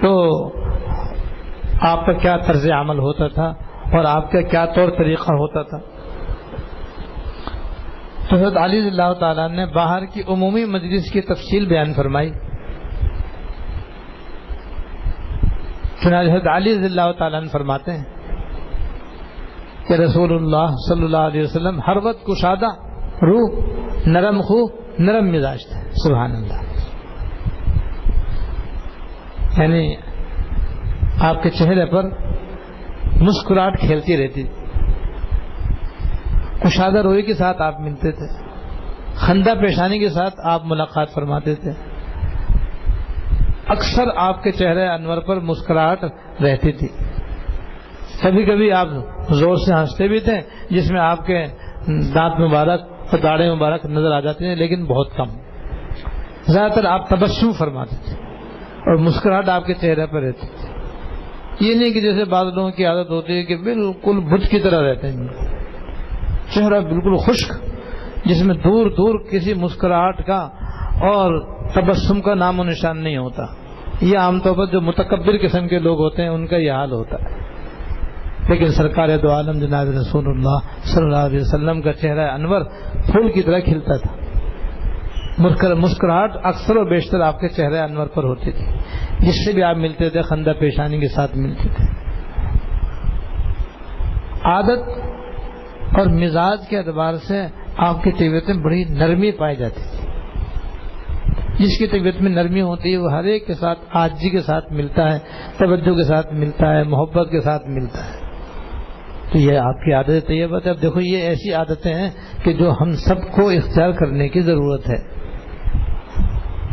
تو آپ کا کیا طرز عمل ہوتا تھا اور آپ کا کیا طور طریقہ ہوتا تھا۔ تو حضرت علی رضی اللہ تعالیٰ نے باہر کی عمومی مجلس کی تفصیل بیان فرمائی۔ چنانچہ حضرت علی رضی اللہ تعالیٰ عنہ فرماتے ہیں کہ رسول اللہ صلی اللہ علیہ وسلم ہر وقت کشادہ روح، نرم خو، نرم مزاج تھے۔ سبحان اللہ۔ یعنی آپ کے چہرے پر مسکراہٹ کھیلتی رہتی، کشادہ روئی کے ساتھ آپ ملتے تھے، خندہ پیشانی کے ساتھ آپ ملاقات فرماتے تھے، اکثر آپ کے چہرے انور پر مسکراہٹ رہتی تھی۔ کبھی کبھی آپ زور سے ہنستے بھی تھے جس میں آپ کے دانت مبارک اور داڑھیں مبارک نظر آ جاتی ہیں، لیکن بہت کم۔ زیادہ تر آپ تبسم فرماتے تھے اور مسکراہٹ آپ کے چہرے پر رہتی تھی۔ یہ نہیں کہ جیسے بعض لوگوں کی عادت ہوتی ہے کہ بالکل بت کی طرح رہتے ہیں، چہرہ بالکل خشک جس میں دور دور کسی مسکراہٹ کا اور تبسم کا نام و نشان نہیں ہوتا۔ یہ عام طور پر جو متکبر قسم کے لوگ ہوتے ہیں ان کا یہ حال ہوتا ہے، لیکن سرکار دو عالم جناب رسول اللہ صلی اللہ علیہ وسلم کا چہرہ انور پھول کی طرح کھلتا تھا۔ مسکراہٹ اکثر و بیشتر آپ کے چہرے انور پر ہوتی تھی، جس سے بھی آپ ملتے تھے خندہ پیشانی کے ساتھ ملتے تھے۔ عادت اور مزاج کے اعتبار سے آپ کی طبیعت میں بڑی نرمی پائی جاتی تھی۔ جس کی طبیعت میں نرمی ہوتی ہے وہ ہر ایک کے ساتھ عاجزی کے ساتھ ملتا ہے، توجہ کے ساتھ ملتا ہے، محبت کے ساتھ ملتا ہے۔ تو یہ آپ کی عادت طیبہ ہے۔ اب دیکھو یہ ایسی عادتیں ہیں کہ جو ہم سب کو اختیار کرنے کی ضرورت ہے۔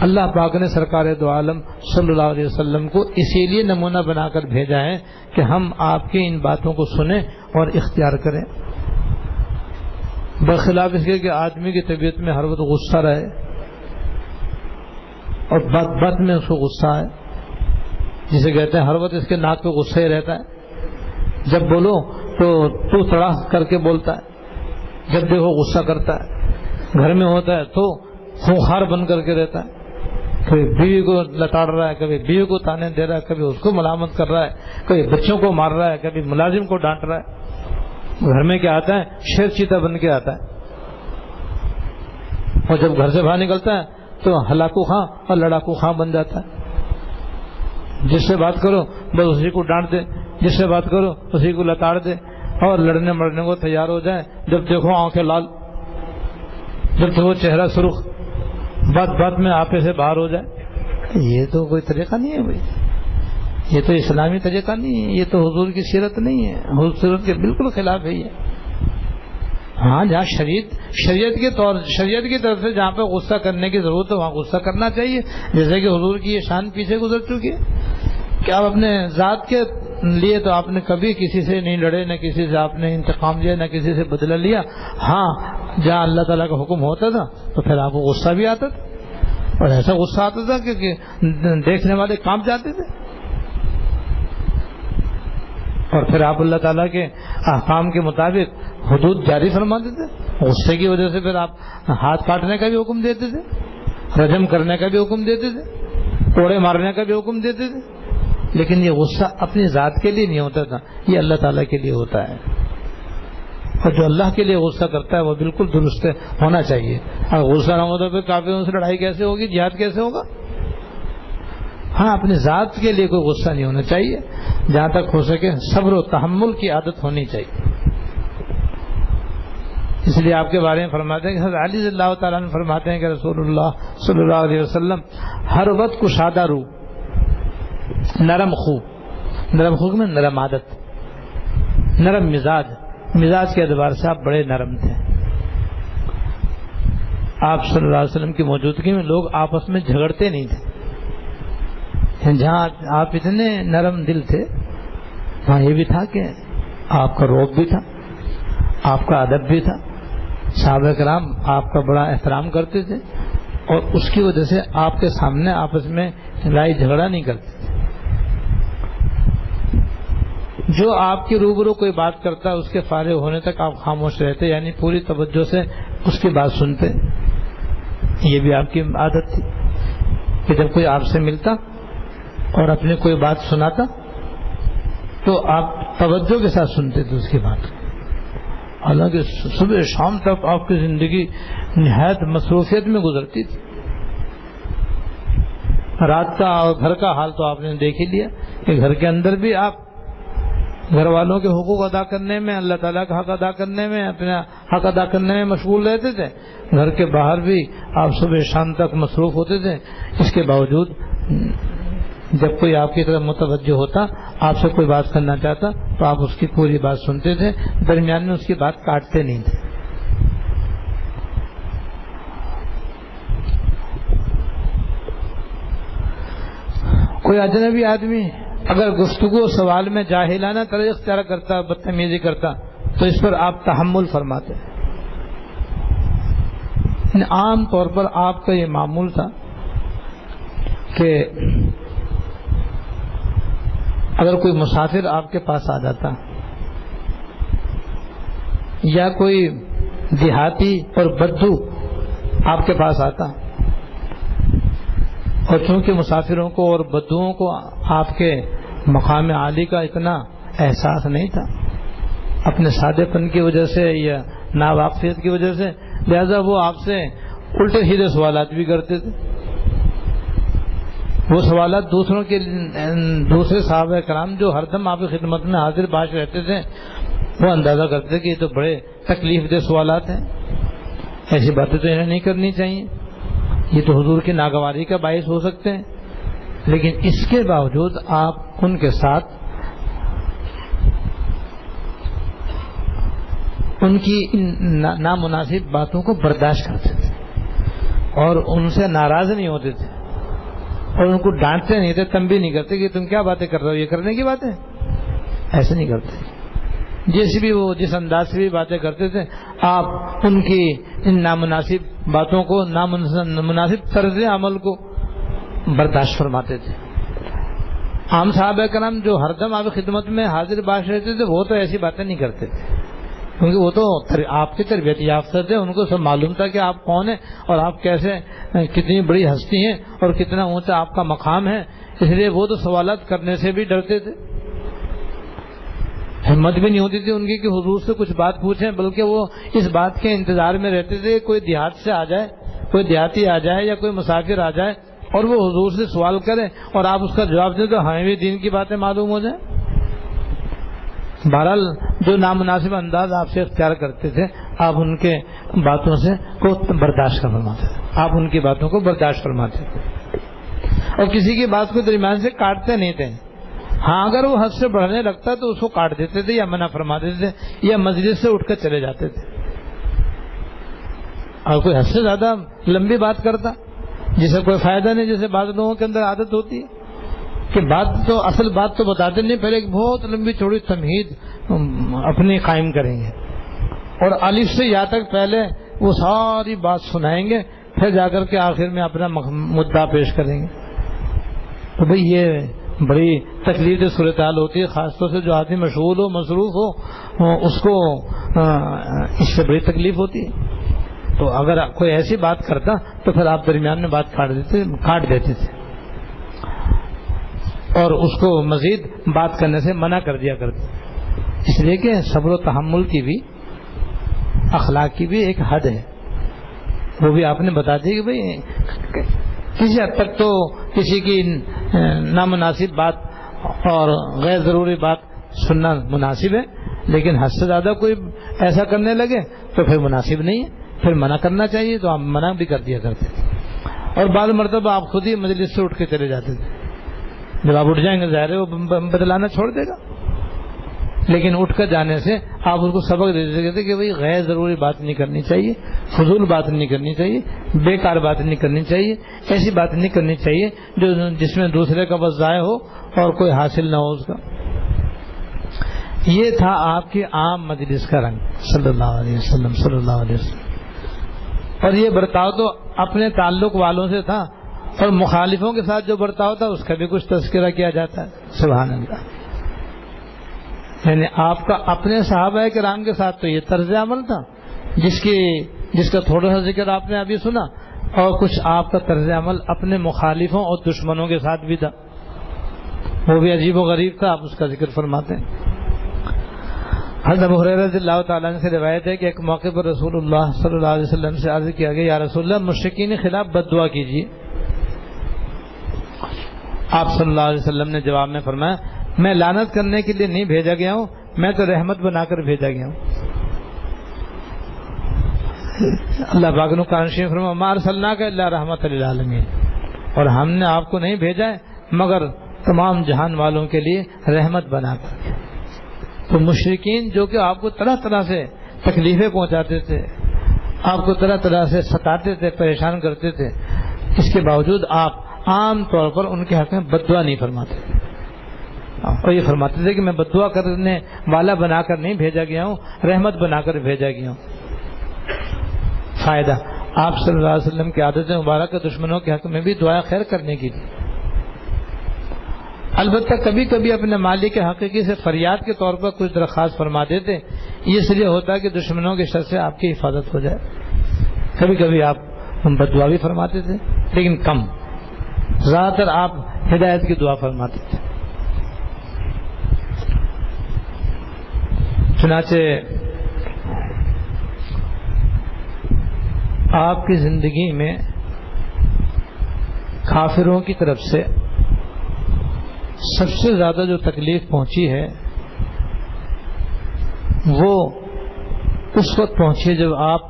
اللہ پاک نے سرکار دو عالم صلی اللہ علیہ وسلم کو اسی لیے نمونہ بنا کر بھیجا ہے کہ ہم آپ کی ان باتوں کو سنیں اور اختیار کریں، برخلاف اس کے کہ آدمی کی طبیعت میں ہر وقت غصہ رہے اور بات میں اس کو غصہ ہے، جسے کہتے ہیں ہر وقت اس کے ناک پہ غصہ ہی رہتا ہے، جب بولو تو تڑا کر کے بولتا ہے، جب دیکھو غصہ کرتا ہے، گھر میں ہوتا ہے تو خونخوار بن کر کے رہتا ہے، کبھی بیوی کو لتاڑ رہا ہے، کبھی بیوی کو تانے دے رہا ہے، کبھی اس کو ملامت کر رہا ہے، کبھی بچوں کو مار رہا ہے، کبھی ملازم کو ڈانٹ رہا ہے۔ گھر میں کیا آتا ہے؟ شیر چیتا بن کے آتا ہے، اور جب گھر سے باہر نکلتا ہے تو ہلاکو خاں اور لڑاکو خاں بن جاتا ہے۔ جس سے بات کرو بس اسی کو ڈانٹ دے، جس سے بات کرو اسی کو لتاڑ دے اور لڑنے مرنے کو تیار ہو جائے. جب دیکھو آنکھیں لال، جب دیکھو چہرہ سرخ، بات بات میں آپے سے باہر ہو جائے. یہ تو کوئی طریقہ نہیں ہے بھائی، یہ تو اسلامی طریقہ نہیں ہے، یہ تو حضور کی سیرت نہیں ہے، حضور سیرت کے بالکل خلاف ہے یہ. ہاں جہاں شریعت کی طرف سے جہاں پہ غصہ کرنے کی ضرورت ہے وہاں غصہ کرنا چاہیے. جیسے کہ حضور کی یہ شان پیچھے گزر چکی ہے کہ آپ اپنے ذات کے لیے تو آپ نے کبھی کسی سے نہیں لڑے، نہ کسی سے آپ نے انتقام لیا، نہ کسی سے بدلہ لیا. ہاں جہاں اللہ تعالیٰ کا حکم ہوتا تھا تو پھر آپ کو غصہ بھی آتا تھا، اور ایسا غصہ آتا تھا کہ دیکھنے والے کانپ جاتے تھے. اور پھر آپ اللہ تعالیٰ کے احکام کے مطابق حدود جاری فرماتے تھے. غصے کی وجہ سے پھر آپ ہاتھ کاٹنے کا بھی حکم دیتے تھے، رجم کرنے کا بھی حکم دیتے تھے، کوڑے مارنے کا بھی حکم دیتے تھے. لیکن یہ غصہ اپنی ذات کے لیے نہیں ہوتا تھا، یہ اللہ تعالیٰ کے لیے ہوتا ہے. اور جو اللہ کے لیے غصہ کرتا ہے وہ بالکل درست ہونا چاہیے. اگر غصہ نہ ہو تو پھر کافروں سے لڑائی کیسے ہوگی، جہاد کیسے ہوگا؟ ہاں اپنی ذات کے لیے کوئی غصہ نہیں ہونا چاہیے. جہاں تک ہو سکے صبر و تحمل کی عادت ہونی چاہیے. اس لیے آپ کے بارے میں فرماتے ہیں کہ حضرت علی رضی اللہ تعالیٰ عنہ فرماتے ہیں کہ رسول اللہ صلی اللہ علیہ وسلم ہر وقت کشادہ روح، نرم خو میں نرم عادت، نرم مزاج کے اعتبار سے آپ بڑے نرم تھے. آپ صلی اللہ علیہ وسلم کی موجودگی میں لوگ آپس میں جھگڑتے نہیں تھے. جہاں آپ اتنے نرم دل تھے وہاں یہ بھی تھا کہ آپ کا روب بھی تھا، آپ کا ادب بھی تھا. صحابہ کرام آپ کا بڑا احترام کرتے تھے اور اس کی وجہ سے آپ کے سامنے آپس میں لڑائی جھگڑا نہیں کرتے تھے. جو آپ کے روبرو کوئی بات کرتا اس کے فارغ ہونے تک آپ خاموش رہتے، یعنی پوری توجہ سے اس کی بات سنتے. یہ بھی آپ کی عادت تھی کہ جب کوئی آپ سے ملتا اور اپنی کوئی بات سناتا تو آپ توجہ کے ساتھ سنتے تھے اس کی بات. حالانکہ صبح شام تک آپ کی زندگی نہایت مصروفیت میں گزرتی تھی. رات کا اور گھر کا حال تو آپ نے دیکھ ہی لیا کہ گھر کے اندر بھی آپ گھر والوں کے حقوق ادا کرنے میں، اللہ تعالیٰ کا حق ادا کرنے میں، اپنا حق ادا کرنے میں مشغول رہتے تھے. گھر کے باہر بھی آپ صبح شام تک مصروف ہوتے تھے. اس کے باوجود جب کوئی آپ کی طرف متوجہ ہوتا، آپ سے کوئی بات کرنا چاہتا تو آپ اس کی پوری بات سنتے تھے، درمیان میں اس کی بات کاٹتے نہیں تھے. کوئی اجنبی آدمی اگر گفتگو سوال میں جاہلانہ طرز اختیار کرتا، بدتمیزی کرتا تو اس پر آپ تحمل فرماتے. عام طور پر آپ کا یہ معمول تھا کہ اگر کوئی مسافر آپ کے پاس آ جاتا یا کوئی دیہاتی اور بدو آپ کے پاس آتا، اور چونکہ مسافروں کو اور بدوؤں کو آپ کے مقام عالی کا اتنا احساس نہیں تھا اپنے سادے پن کی وجہ سے یا ناواقفیت کی وجہ سے، لہذا وہ آپ سے الٹے سیدھے سوالات بھی کرتے تھے. وہ سوالات دوسرے صحابہ کرام جو ہر دم آپ کی خدمت میں حاضر باش رہتے تھے وہ اندازہ کرتے تھے کہ یہ تو بڑے تکلیف دہ سوالات ہیں، ایسی باتیں تو انہیں نہیں کرنی چاہیے، یہ تو حضور کی ناگواری کا باعث ہو سکتے ہیں. لیکن اس کے باوجود آپ ان کے ساتھ ان کی نامناسب باتوں کو برداشت کرتے تھے اور ان سے ناراض نہیں ہوتے تھے اور ان کو ڈانٹتے نہیں تھے، تنبیہ نہیں کرتے کہ تم کیا باتیں کر رہے ہو، یہ کرنے کی باتیں، ایسے نہیں کرتے. جیسے بھی وہ جس انداز سے بھی باتیں کرتے تھے آپ ان کی ان نامناسب باتوں کو، نامناسب طرز عمل کو برداشت فرماتے تھے. عام صحابہ کرام جو ہر دم آپ کی خدمت میں حاضر باش رہتے تھے وہ تو ایسی باتیں نہیں کرتے تھے، کیونکہ وہ تو آپ کی تربیت یافتہ تھے، ان کو سب معلوم تھا کہ آپ کون ہیں اور آپ کیسے، کتنی بڑی ہستی ہیں اور کتنا اونچا آپ کا مقام ہے. اس لیے وہ تو سوالات کرنے سے بھی ڈرتے تھے، ہمت بھی نہیں ہوتی تھی ان کی کہ حضور سے کچھ بات پوچھیں، بلکہ وہ اس بات کے انتظار میں رہتے تھے کوئی دیہات سے آ جائے، کوئی دیہاتی آ جائے یا کوئی مسافر آ جائے اور وہ حضور سے سوال کرے اور آپ اس کا جواب دیں تو ہمیں بھی دین کی باتیں معلوم ہو جائیں. بہرحال جو نامناسب انداز آپ سے اختیار کرتے تھے آپ ان کے باتوں سے کو برداشت کر فرماتے تھے, آپ ان کی باتوں کو برداشت فرماتے تھے اور کسی کی بات کو درمیان سے کاٹتے نہیں تھے. ہاں اگر وہ حد سے بڑھنے لگتا تو اس کو کاٹ دیتے تھے یا منع فرما دیتے تھے یا مجلس سے اٹھ کر چلے جاتے تھے. اور کوئی حد سے زیادہ لمبی بات کرتا جسے کوئی فائدہ نہیں, جیسے بعض لوگوں کے اندر عادت ہوتی ہے کہ اصل بات تو بتاتے نہیں, پہلے ایک بہت لمبی چوڑی تمہید اپنی قائم کریں گے اور الف سے یا تک پہلے وہ ساری بات سنائیں گے, پھر جا کر کے آخر میں اپنا مدعا پیش کریں گے. تو بھئی یہ بڑی تکلیف دہ صورتحال ہوتی ہے, خاص طور سے جو آدمی مشغول ہو مصروف ہو اس کو اس سے بڑی تکلیف ہوتی ہے. تو اگر کوئی ایسی بات کرتا تو پھر آپ درمیان میں بات کاٹ دیتے تھے اور اس کو مزید بات کرنے سے منع کر دیا کرتے. اس لیے کہ صبر و تحمل کی بھی اخلاق کی بھی ایک حد ہے, وہ بھی آپ نے بتا دی کہ بھئی کسی حد تک تو کسی کی نامناسب بات اور غیر ضروری بات سننا مناسب ہے, لیکن حد سے زیادہ کوئی ایسا کرنے لگے تو پھر مناسب نہیں ہے, پھر منع کرنا چاہیے. تو آپ منع بھی کر دیا کرتے تھے اور بعض مرتبہ آپ خود ہی مجلس سے اٹھ کے چلے جاتے تھے. جب آپ اٹھ جائیں گے ظاہر ہے وہ بدلانا چھوڑ دے گا, لیکن اٹھ کر جانے سے آپ اس کو سبق دے دیتے تھے کہ بھئی غیر ضروری بات نہیں کرنی چاہیے, فضول بات نہیں کرنی چاہیے, بیکار بات نہیں کرنی چاہیے, ایسی بات نہیں کرنی چاہیے جس میں دوسرے کا بس ضائع ہو اور کوئی حاصل نہ ہو اس کا. یہ تھا آپ کی عام مجلس کا رنگ صلی اللہ علیہ وسلم. اور یہ برتاؤ تو اپنے تعلق والوں سے تھا اور مخالفوں کے ساتھ جو برتاؤ تھا اس کا بھی کچھ تذکرہ کیا جاتا ہے. سبحان اللہ. یعنی آپ کا اپنے صحابہ کرام کے ساتھ تو یہ طرز عمل تھا جس کا تھوڑا سا ذکر آپ نے ابھی سنا, اور کچھ آپ کا طرز عمل اپنے مخالفوں اور دشمنوں کے ساتھ بھی تھا, وہ بھی عجیب و غریب تھا. آپ اس کا ذکر فرماتے ہیں. حضرت ابو ہریرہ رضی اللہ تعالیٰ عنہ سے روایت ہے کہ ایک موقع پر رسول اللہ صلی اللہ علیہ وسلم سے عرض کیا گیا, یا رسول اللہ مشرکین کے خلاف بد دعا کیجیے. آپ صلی اللہ علیہ وسلم نے جواب میں فرمایا, میں لعنت کرنے کے لیے نہیں بھیجا گیا ہوں, میں تو رحمت بنا کر بھیجا گیا ہوں. اللہ پاک نے قرآن شریف میں فرمایا, ما ارسلناک الا رحمۃ للعالمین, اور ہم نے آپ کو نہیں بھیجا ہے مگر تمام جہان والوں کے لیے رحمت بنا کر. تو مشرکین جو کہ آپ کو طرح طرح سے تکلیفیں پہنچاتے تھے, آپ کو طرح طرح سے ستاتے تھے, پریشان کرتے تھے, اس کے باوجود آپ عام طور پر ان کے حق میں بد دعا نہیں فرماتے, اور یہ فرماتے تھے کہ میں بد دعا کرنے والا بنا کر نہیں بھیجا گیا ہوں, رحمت بنا کر بھیجا گیا ہوں. فائدہ آپ صلی اللہ علیہ وسلم کی عادت مبارک دشمنوں کے حق میں بھی دعا خیر کرنے کی تھی. البتہ کبھی کبھی اپنے مالک حقیقی سے فریاد کے طور پر کچھ درخواست فرما دیتے, یہ اس لیے ہوتا ہے کہ دشمنوں کے شر سے آپ کی حفاظت ہو جائے. کبھی کبھی آپ بد دعا بھی فرماتے تھے لیکن کم, زیادہ تر آپ ہدایت کی دعا فرماتے تھے. چنانچہ آپ کی زندگی میں کافروں کی طرف سے سب سے زیادہ جو تکلیف پہنچی ہے وہ اس وقت پہنچی جب آپ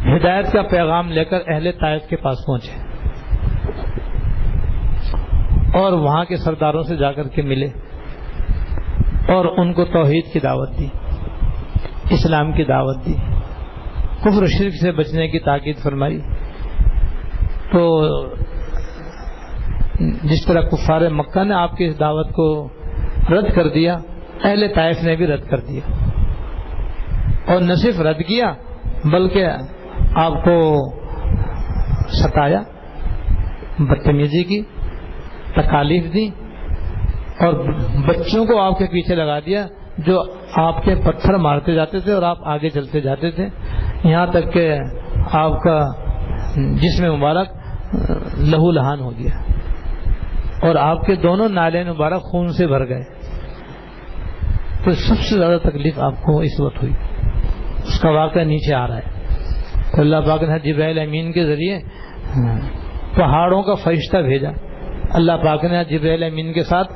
ہدایت کا پیغام لے کر اہل طائف کے پاس پہنچے اور وہاں کے سرداروں سے جا کر کے ملے اور ان کو توحید کی دعوت دی, اسلام کی دعوت دی, کفر و شرک سے بچنے کی تاکید فرمائی. تو جس طرح کفار مکہ نے آپ کی اس دعوت کو رد کر دیا, اہل طائف نے بھی رد کر دیا, اور نہ صرف رد کیا بلکہ آپ کو ستایا, بدتمیزی کی, تکالیف دی, اور بچوں کو آپ کے پیچھے لگا دیا جو آپ کے پتھر مارتے جاتے تھے اور آپ آگے چلتے جاتے تھے, یہاں تک کہ آپ کا جسم مبارک لہو لہان ہو گیا اور آپ کے دونوں نالے مبارک خون سے بھر گئے. تو سب سے زیادہ تکلیف آپ کو اس وقت ہوئی. اس کا واقعہ نیچے آ رہا ہے. تو اللہ پاک نے جبرائیل امین کے ذریعے پہاڑوں کا فرشتہ بھیجا. اللہ پاک نے جبریل امین کے ساتھ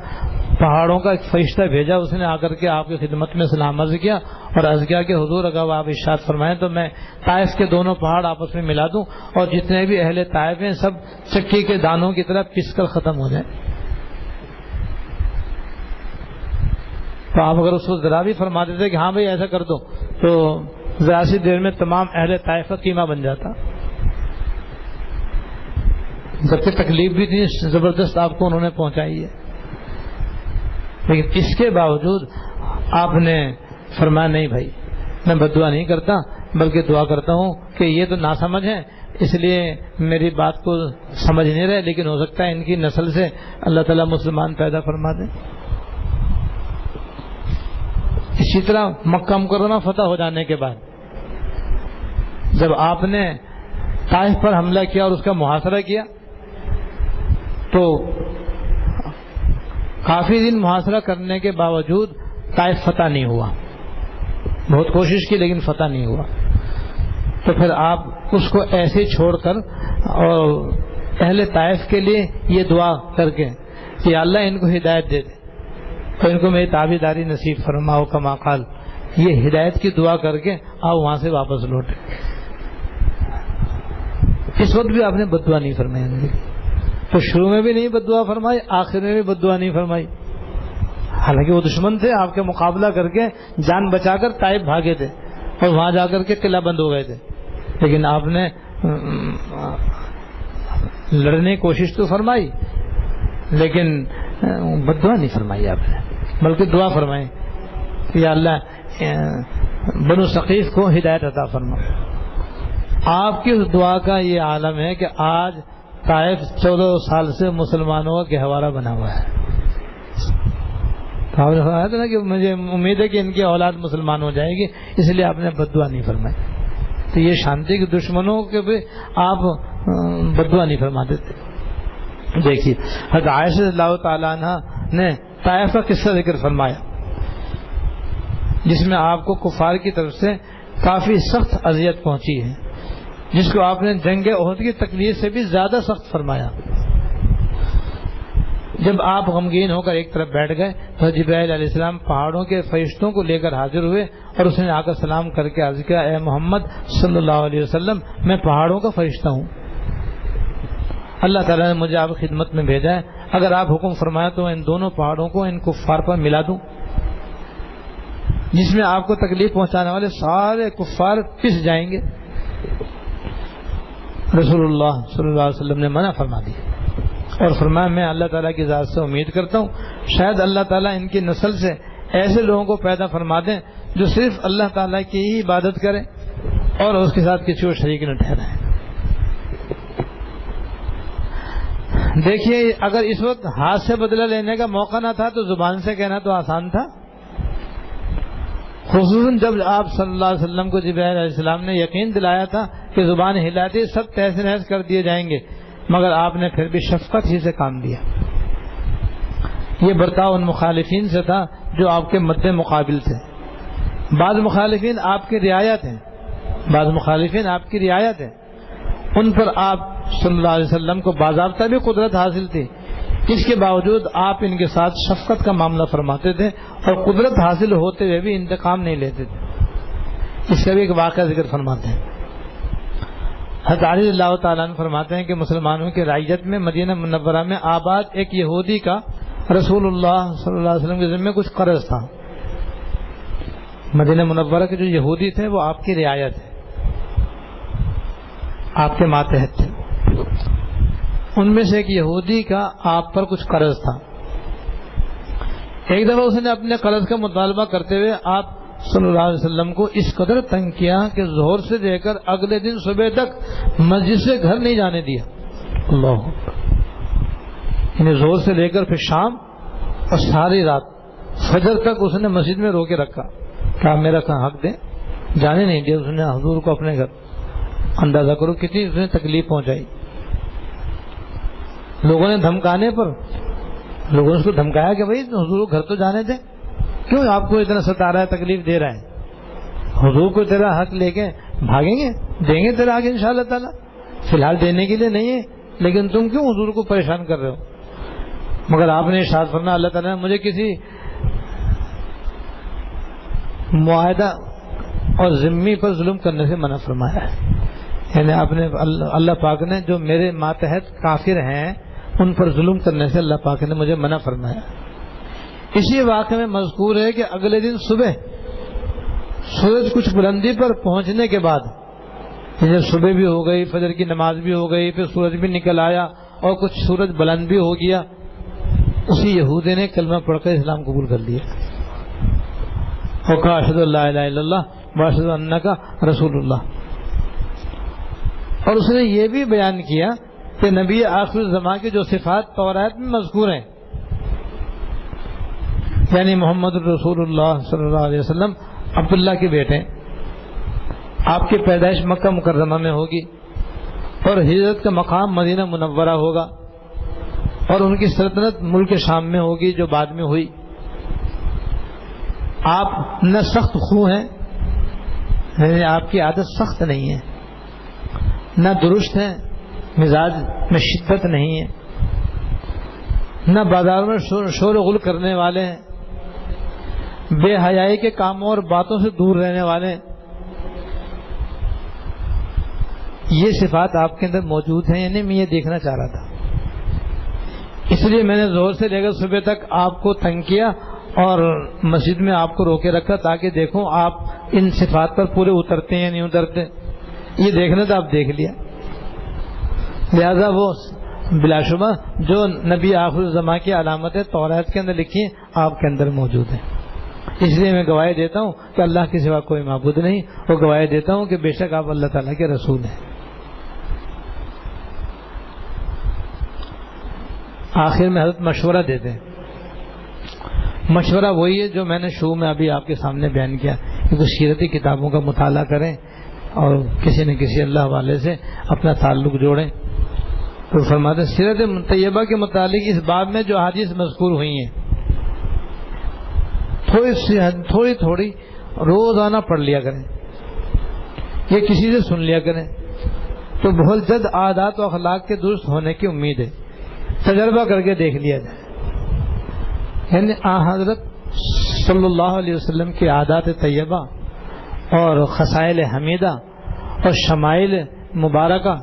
پہاڑوں کا ایک فرشتہ بھیجا. اس نے آ کر کے آپ کی خدمت میں سلام عرض کیا اور عرض کیا کہ حضور اگر آپ ارشاد فرمائیں تو میں طائف کے دونوں پہاڑ آپس میں ملا دوں اور جتنے بھی اہل طائف ہیں سب چکی کے دانوں کی طرح پس کر ختم ہو جائیں. تو آپ اگر اس کو ذرا بھی فرما دیتے کہ ہاں بھائی ایسا کر دو تو ذرا سی دیر میں تمام اہل طائف کا قیمہ بن جاتا. جبکہ تکلیف بھی اتنی زبردست آپ کو انہوں نے پہنچائی ہے, لیکن اس کے باوجود آپ نے فرمایا نہیں بھائی میں بد دعا نہیں کرتا بلکہ دعا کرتا ہوں کہ یہ تو ناسمجھ ہیں اس لیے میری بات کو سمجھ نہیں رہے, لیکن ہو سکتا ہے ان کی نسل سے اللہ تعالیٰ مسلمان پیدا فرما دیں. اسی طرح مکہ مکرمہ فتح ہو جانے کے بعد جب آپ نے طائف پر حملہ کیا اور اس کا محاصرہ کیا تو کافی دن محاصرہ کرنے کے باوجود طائف فتح نہیں ہوا. بہت کوشش کی لیکن فتح نہیں ہوا. تو پھر آپ اس کو ایسے چھوڑ کر اور اہل طائف کے لیے یہ دعا کر کے کہ اللہ ان کو ہدایت دے دے تو ان کو میری تابعداری نصیب فرماؤ کما قال, یہ ہدایت کی دعا کر کے آپ وہاں سے واپس لوٹے. اس وقت بھی آپ نے بد دعا نہیں فرمائی. تو شروع میں بھی نہیں بد دعا فرمائی, آخر میں بھی بد دعا نہیں فرمائی. حالانکہ وہ دشمن تھے, آپ کے مقابلہ کر کے جان بچا کر طائف بھاگے تھے اور وہاں جا کر کے قلعہ بند ہو گئے تھے, لیکن آپ نے لڑنے کی کوشش تو فرمائی لیکن بد دعا نہیں فرمائی آپ نے, بلکہ دعا فرمائی کہ یا اللہ بنو ثقیف کو ہدایت عطا فرما. آپ کی اس دعا کا یہ عالم ہے کہ آج طائف 14 سال سے مسلمانوں کا گہوارہ بنا ہوا ہے. تو آپ نے فرمایا تھا نا کہ مجھے امید ہے کہ ان کی اولاد مسلمان ہو جائے گی, اس لیے آپ نے بد دعا نہیں فرمائی. تو یہ شانتی کے دشمنوں کے بھی آپ بد دعا نہیں فرماتے تھے. دیکھیے حضرت عائشہ رضی اللہ تعالیٰ عنہ نے طائف کا قصہ ذکر فرمایا جس میں آپ کو کفار کی طرف سے کافی سخت اذیت پہنچی ہے, جس کو آپ نے جنگ احد کی تکلیف سے بھی زیادہ سخت فرمایا. جب آپ غمگین ہو کر ایک طرف بیٹھ گئے تو جبرائیل علیہ السلام پہاڑوں کے فرشتوں کو لے کر حاضر ہوئے اور اس نے آ کر سلام کر کے عرض کیا اے محمد صلی اللہ علیہ وسلم میں پہاڑوں کا فرشتہ ہوں, اللہ تعالیٰ نے مجھے آپ کی خدمت میں بھیجا ہے, اگر آپ حکم فرمایا تو ان دونوں پہاڑوں کو ان کفار پر ملا دوں جس میں آپ کو تکلیف پہنچانے والے سارے کفار پس جائیں گے. رسول اللہ صلی اللہ علیہ وسلم نے منع فرما دی اور فرمایا میں اللہ تعالیٰ کی ذات سے امید کرتا ہوں شاید اللہ تعالیٰ ان کی نسل سے ایسے لوگوں کو پیدا فرما دیں جو صرف اللہ تعالیٰ کی ہی عبادت کریں اور اس کے ساتھ کسی کو شریک نہ ٹھہرائیں. دیکھیے اگر اس وقت ہاتھ سے بدلہ لینے کا موقع نہ تھا تو زبان سے کہنا تو آسان تھا, خصوصاً جب آپ صلی اللہ علیہ وسلم کو جبرائیل علیہ السلام نے یقین دلایا تھا کہ زبان ہلاتے سب تہس نہس کر دیے جائیں گے, مگر آپ نے پھر بھی شفقت ہی سے کام دیا. یہ برتاؤ ان مخالفین سے تھا جو آپ کے مد مقابل تھے. بعض مخالفین آپ کی رعایت ہیں, ان پر آپ صلی اللہ علیہ وسلم کو باضابطہ بھی قدرت حاصل تھی, اس کے باوجود آپ ان کے ساتھ شفقت کا معاملہ فرماتے تھے اور قدرت حاصل ہوتے ہوئے بھی انتقام نہیں لیتے تھے. اس کا بھی ایک واقعہ ذکر فرماتے ہیں. حضرت علی اللہ تعالیٰ عنہ فرماتے ہیں کہ مسلمانوں کی رعیت میں مدینہ منورہ میں آباد ایک یہودی کا رسول اللہ صلی اللہ علیہ وسلم کے ذمہ کچھ قرض تھا. مدینہ منورہ کے جو یہودی تھے وہ آپ کی رعایت ہے, آپ کے ماتحت تھے. ان میں سے ایک یہودی کا آپ پر کچھ قرض تھا. ایک دفعہ اس نے اپنے قرض کا مطالبہ کرتے ہوئے آپ صلی اللہ علیہ وسلم کو اس قدر تنگ کیا کہ ظہر سے لے کر اگلے دن صبح تک مسجد سے گھر نہیں جانے دیا. اللہ, یعنی ظہر سے لے کر پھر شام اور ساری رات فجر تک اس نے مسجد میں رو کے رکھا کہ آپ میرا حق دیں, جانے نہیں دیا. اس نے حضور کو اپنے گھر, اندازہ کرو کتنی اس نے تکلیف پہنچائی. لوگوں نے دھمکانے پر لوگوں نے اس کو دھمکایا کہ بھائی حضور گھر تو جانے دیں, کیوں آپ کو اتنا ستا رہا ہے, تکلیف دے رہا ہے. حضور کو تیرا حق لے کے بھاگیں گے, دیں گے تیرا حق انشاءاللہ تعالی, فی الحال دینے کے لیے نہیں ہے لیکن تم کیوں حضور کو پریشان کر رہے ہو؟ مگر آپ نے ارشاد فرمایا اللہ تعالیٰ نے مجھے کسی معاہدہ اور ذمہ پر ظلم کرنے سے منع فرمایا ہے. یعنی آپ نے اللہ پاک نے جو میرے ماتحت کافر ہیں ان پر ظلم کرنے سے اللہ پاک نے مجھے منع فرمایا. اسی واقعے میں مذکور ہے کہ اگلے دن صبح سورج کچھ بلندی پر پہنچنے کے بعد، جب صبح بھی ہو گئی، فجر کی نماز بھی ہو گئی، پھر سورج بھی نکل آیا اور کچھ سورج بلند بھی ہو گیا، اسی یہودی نے کلمہ پڑھ کر اسلام قبول کر لیا اور کہا اشہد ان لا الہ الا اللہ و اشہد انک رسول اللہ. اور اس نے یہ بھی بیان کیا کہ نبی آخر الزمان کی جو صفات تورات میں مذکور ہیں، یعنی محمد رسول اللہ صلی اللہ علیہ وسلم عبداللہ کے بیٹے، آپ کی پیدائش مکہ مکرمہ میں ہوگی اور ہجرت کا مقام مدینہ منورہ ہوگا اور ان کی سلطنت ملک شام میں ہوگی جو بعد میں ہوئی. آپ نہ سخت خو ہیں، یعنی آپ کی عادت سخت نہیں ہے، نہ درست ہیں، مزاج میں شدت نہیں ہے، نہ بازار میں شور و غل کرنے والے ہیں، بے حیائی کے کاموں اور باتوں سے دور رہنے والے ہیں. یہ صفات آپ کے اندر موجود ہیں، یعنی میں یہ دیکھنا چاہ رہا تھا، اس لیے میں نے ظہر سے لے کر صبح تک آپ کو تنگ کیا اور مسجد میں آپ کو روکے رکھا تاکہ دیکھوں آپ ان صفات پر پورے اترتے ہیں یا نہیں اترتے. یہ دیکھنا تھا، آپ دیکھ لیا. لہذا وہ بلا شبہ جو نبی آخر الزمان کی علامتیں تورات کے اندر لکھی ہیں آپ کے اندر موجود ہیں. اس لیے میں گواہی دیتا ہوں کہ اللہ کے سوا کوئی معبود نہیں، اور گواہی دیتا ہوں کہ بے شک آپ اللہ تعالیٰ کے رسول ہیں. آخر میں حضرت مشورہ دیتے ہیں. مشورہ وہی ہے جو میں نے شروع میں ابھی آپ کے سامنے بیان کیا کہ کچھ سیرتی کتابوں کا مطالعہ کریں اور کسی نہ کسی اللہ والے سے اپنا تعلق جوڑیں. تو فرماتے ہیں سیرت طیبہ کے متعلق اس باب میں جو حدیث مذکور ہوئی ہیں تھوڑی تھوڑی روزانہ پڑھ لیا کریں یا کسی سے سن لیا کریں تو بہت جلد عادات و اخلاق کے درست ہونے کی امید ہے. تجربہ کر کے دیکھ لیا جائے. یعنی حضرت صلی اللہ علیہ وسلم کی عادات طیبہ اور خصائل حمیدہ اور شمائل مبارکہ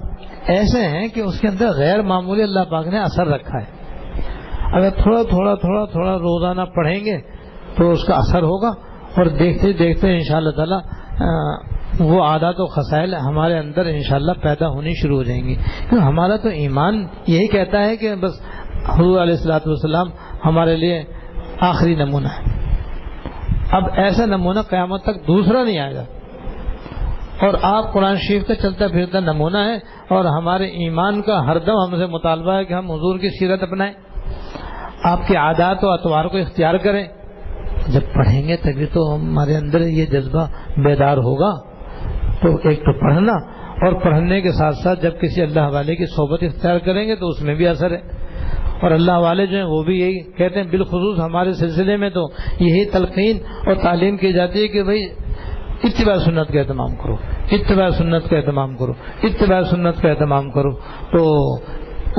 ایسے ہیں کہ اس کے اندر غیر معمولی اللہ پاک نے اثر رکھا ہے. اگر تھوڑا روزانہ پڑھیں گے تو اس کا اثر ہوگا اور دیکھتے دیکھتے انشاءاللہ تعالی وہ عادات و خصائل ہمارے اندر انشاءاللہ پیدا ہونی شروع ہو جائیں گی. کیونکہ ہمارا تو ایمان یہی کہتا ہے کہ بس حضور علیہ الصلوۃ والسلام ہمارے لیے آخری نمونہ ہے. اب ایسا نمونہ قیامت تک دوسرا نہیں آئے گا اور آپ قرآن شریف کا چلتا پھرتا نمونہ ہے اور ہمارے ایمان کا ہر دم ہم سے مطالبہ ہے کہ ہم حضور کی سیرت اپنائیں، آپ کے عادات و اطوار کو اختیار کریں. جب پڑھیں گے تبھی تو ہمارے اندر یہ جذبہ بیدار ہوگا. تو ایک تو پڑھنا اور پڑھنے کے ساتھ ساتھ جب کسی اللہ والے کی صحبت اختیار کریں گے تو اس میں بھی اثر ہے. اور اللہ والے جو ہیں وہ بھی یہی کہتے ہیں، بالخصوص ہمارے سلسلے میں تو یہی تلقین اور تعلیم کی جاتی ہے کہ بھائی اتباع سنت کا اہتمام کرو، اتباع سنت کا اہتمام کرو، اتباع سنت کا اہتمام کرو. تو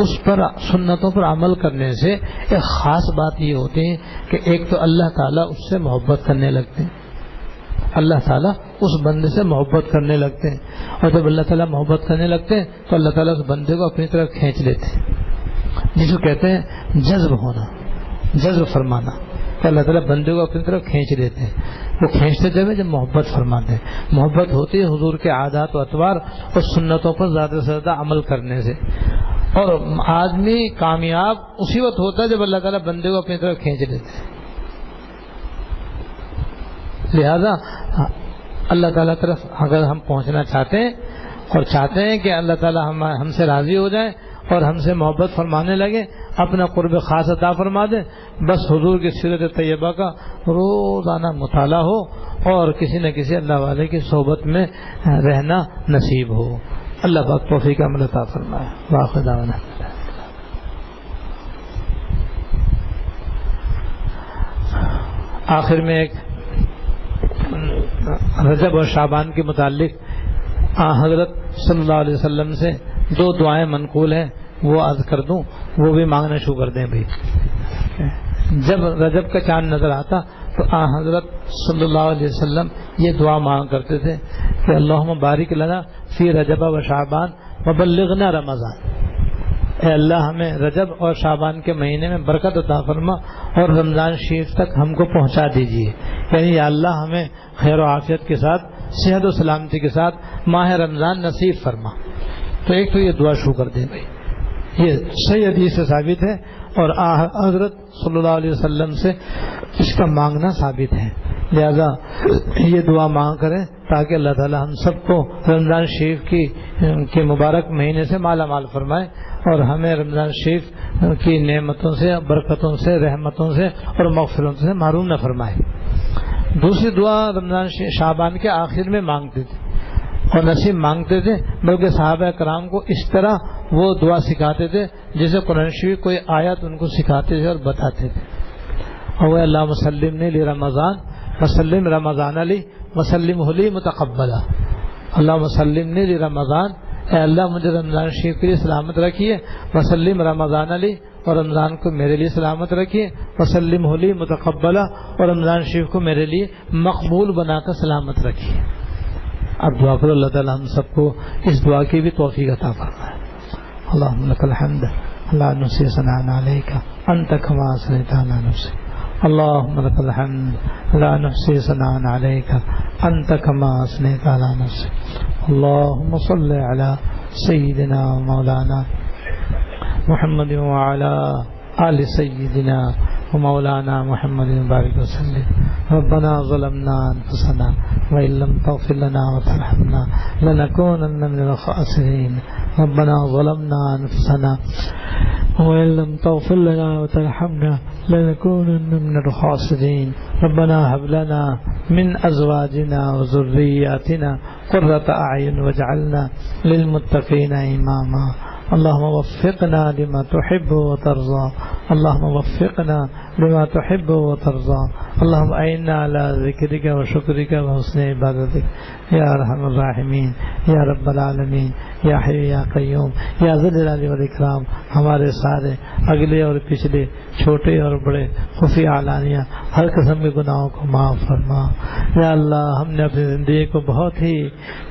اس پر سنتوں پر عمل کرنے سے ایک خاص بات یہ ہوتی ہے کہ ایک تو اللہ تعالیٰ اس سے محبت کرنے لگتے ہیں، اللہ تعالیٰ اس بندے سے محبت کرنے لگتے ہیں، اور جب اللہ تعالیٰ محبت کرنے لگتے ہیں تو اللہ تعالیٰ اس بندے کو اپنی طرف کھینچ لیتے ہیں، جس کو کہتے ہیں جذب ہونا، جذب فرمانا. کہ اللہ تعالیٰ بندے کو اپنی طرف کھینچ لیتے ہیں. وہ کھینچتے جب محبت فرماتے ہیں. محبت ہوتی ہے حضور کے عادات و اطوار اور سنتوں پر زیادہ سے زیادہ عمل کرنے سے. اور آدمی کامیاب اسی وقت ہوتا ہے جب اللہ تعالیٰ بندے کو اپنی طرف کھینچ لیتے ہیں. لہذا اللہ تعالیٰ طرف اگر ہم پہنچنا چاہتے ہیں اور چاہتے ہیں کہ اللہ تعالیٰ ہم سے راضی ہو جائیں اور ہم سے محبت فرمانے لگے، اپنا قرب خاص عطا فرما دیں، بس حضور کی سیرت طیبہ کا روزانہ مطالعہ ہو اور کسی نہ کسی اللہ والے کی صحبت میں رہنا نصیب ہو. اللہ پاک توفیق عمل عطا فرمائے. واخر دعوانا. آخر میں ایک رجب اور شعبان کے متعلق حضرت صلی اللہ علیہ وسلم سے دو دعائیں منقول ہیں وہ عرض کر دوں، وہ بھی مانگنا شروع کر دیں بھائی۔ جب رجب کا چاند نظر آتا تو حضرت صلی اللہ علیہ وسلم یہ دعا مانگ کرتے تھے کہ اللہم بارک لنا فی رجب و شعبان وبلغنا رمضان، اے اللہ ہمیں رجب اور شعبان کے مہینے میں برکت عطا فرما اور رمضان شریف تک ہم کو پہنچا دیجیے، یعنی یا اللہ ہمیں خیر و عافیت کے ساتھ، صحت و سلامتی کے ساتھ ماہ رمضان نصیب فرما۔ تو ایک تو یہ دعا شروع کر دیں بھائی، یہ صحیح حدیث سے ثابت ہے اور حضرت صلی اللہ علیہ وسلم سے اس کا مانگنا ثابت ہے، لہذا یہ دعا مانگ کریں تاکہ اللہ تعالی ہم سب کو رمضان شریف کے مبارک مہینے سے مالا مال فرمائے اور ہمیں رمضان شریف کی نعمتوں سے، برکتوں سے، رحمتوں سے اور مغفرتوں سے محروم نہ فرمائے۔ دوسری دعا رمضان شعبان کے آخر میں مانگتے تھے اور نصیب مانگتے تھے، بلکہ صحابہ کرام کو اس طرح وہ دعا سکھاتے تھے جیسے قرآن شریف کوئی آیت ان کو سکھاتے تھے اور بتاتے تھے۔ اور اللہ مسلم لی رمضان وسلم رمضان علی وسلم لی متقبلا، اللہ مسلم لی رمضان، اے اللہ مجھے رمضان شریف کے لیے سلامت رکھیے، وسلم رمضان علی، اور رمضان کو میرے لیے سلامت رکھیے، وسلم لی متقبلا، اور رمضان شریف کو میرے لیے مقبول بنا کر سلامت رکھیے۔ اب دعا کرو اللہ تعالی ہم سب کو اس دعا کی بھی توفیق عطا فرمائے۔ اللہم لک الحمد لا نحصی ثناء علیک انت کما اثنیت علی نفسک، اللہم لک الحمد لا نحصی ثناء علیک انت کما اثنیت علی نفسک، اللہم صل علی سیدنا مولانا محمد وعلی آل سیدنا ومولانا محمد بارک وسلم۔ ربنا ظلمنا انفسنا وإن لم تغفر لنا وترحمنا لنكونن من الخاسرين، ربنا ظلمنا انفسنا وإن لم تغفر لنا وترحمنا لنكونن من الخاسرين، ربنا هب لنا من أزواجنا وذرياتنا قرة أعين واجعلنا للمتقين إماما، اللهم وفقنا لما تحب وترضى، اللهم وفقنا لما تحب وترضى، اللهم أعنا على ذكرك وشكرك وحسن عبادتك يا أرحم الراحمين یا رب العالمین یا حی یا قیوم یا ذی الجلال والاکرام۔ ہمارے سارے اگلے اور پچھلے، چھوٹے اور بڑے، خفی علانیہ ہر قسم کے گناہوں کو معاف فرما۔ یا اللہ ہم نے اپنی زندگی کو بہت ہی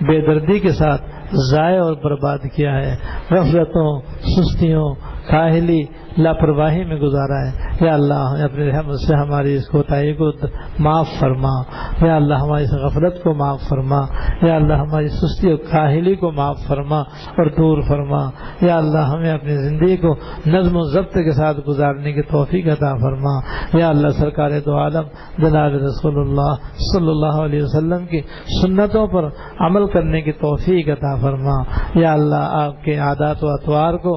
بے دردی کے ساتھ ضائع اور برباد کیا ہے، غفلتوں، سستیوں، کاہلی، لاپرواہی میں گزارا ہے۔ یا اللہ اپنے رحمت سے ہماری اس کوتاہی کو معاف فرما، یا اللہ ہماری اس غفلت کو معاف فرما، یا اللہ ہماری سستی اور کاہلی کو معاف فرما اور دور فرما۔ یا اللہ ہمیں اپنی زندگی کو نظم و ضبط کے ساتھ گزارنے کی توفیق عطا فرما۔ یا اللہ سرکار دو عالم جناب رسول اللہ صلی اللہ علیہ وسلم کی سنتوں پر عمل کرنے کی توفیق عطا فرما۔ یا اللہ آپ کے عادات و اطوار کو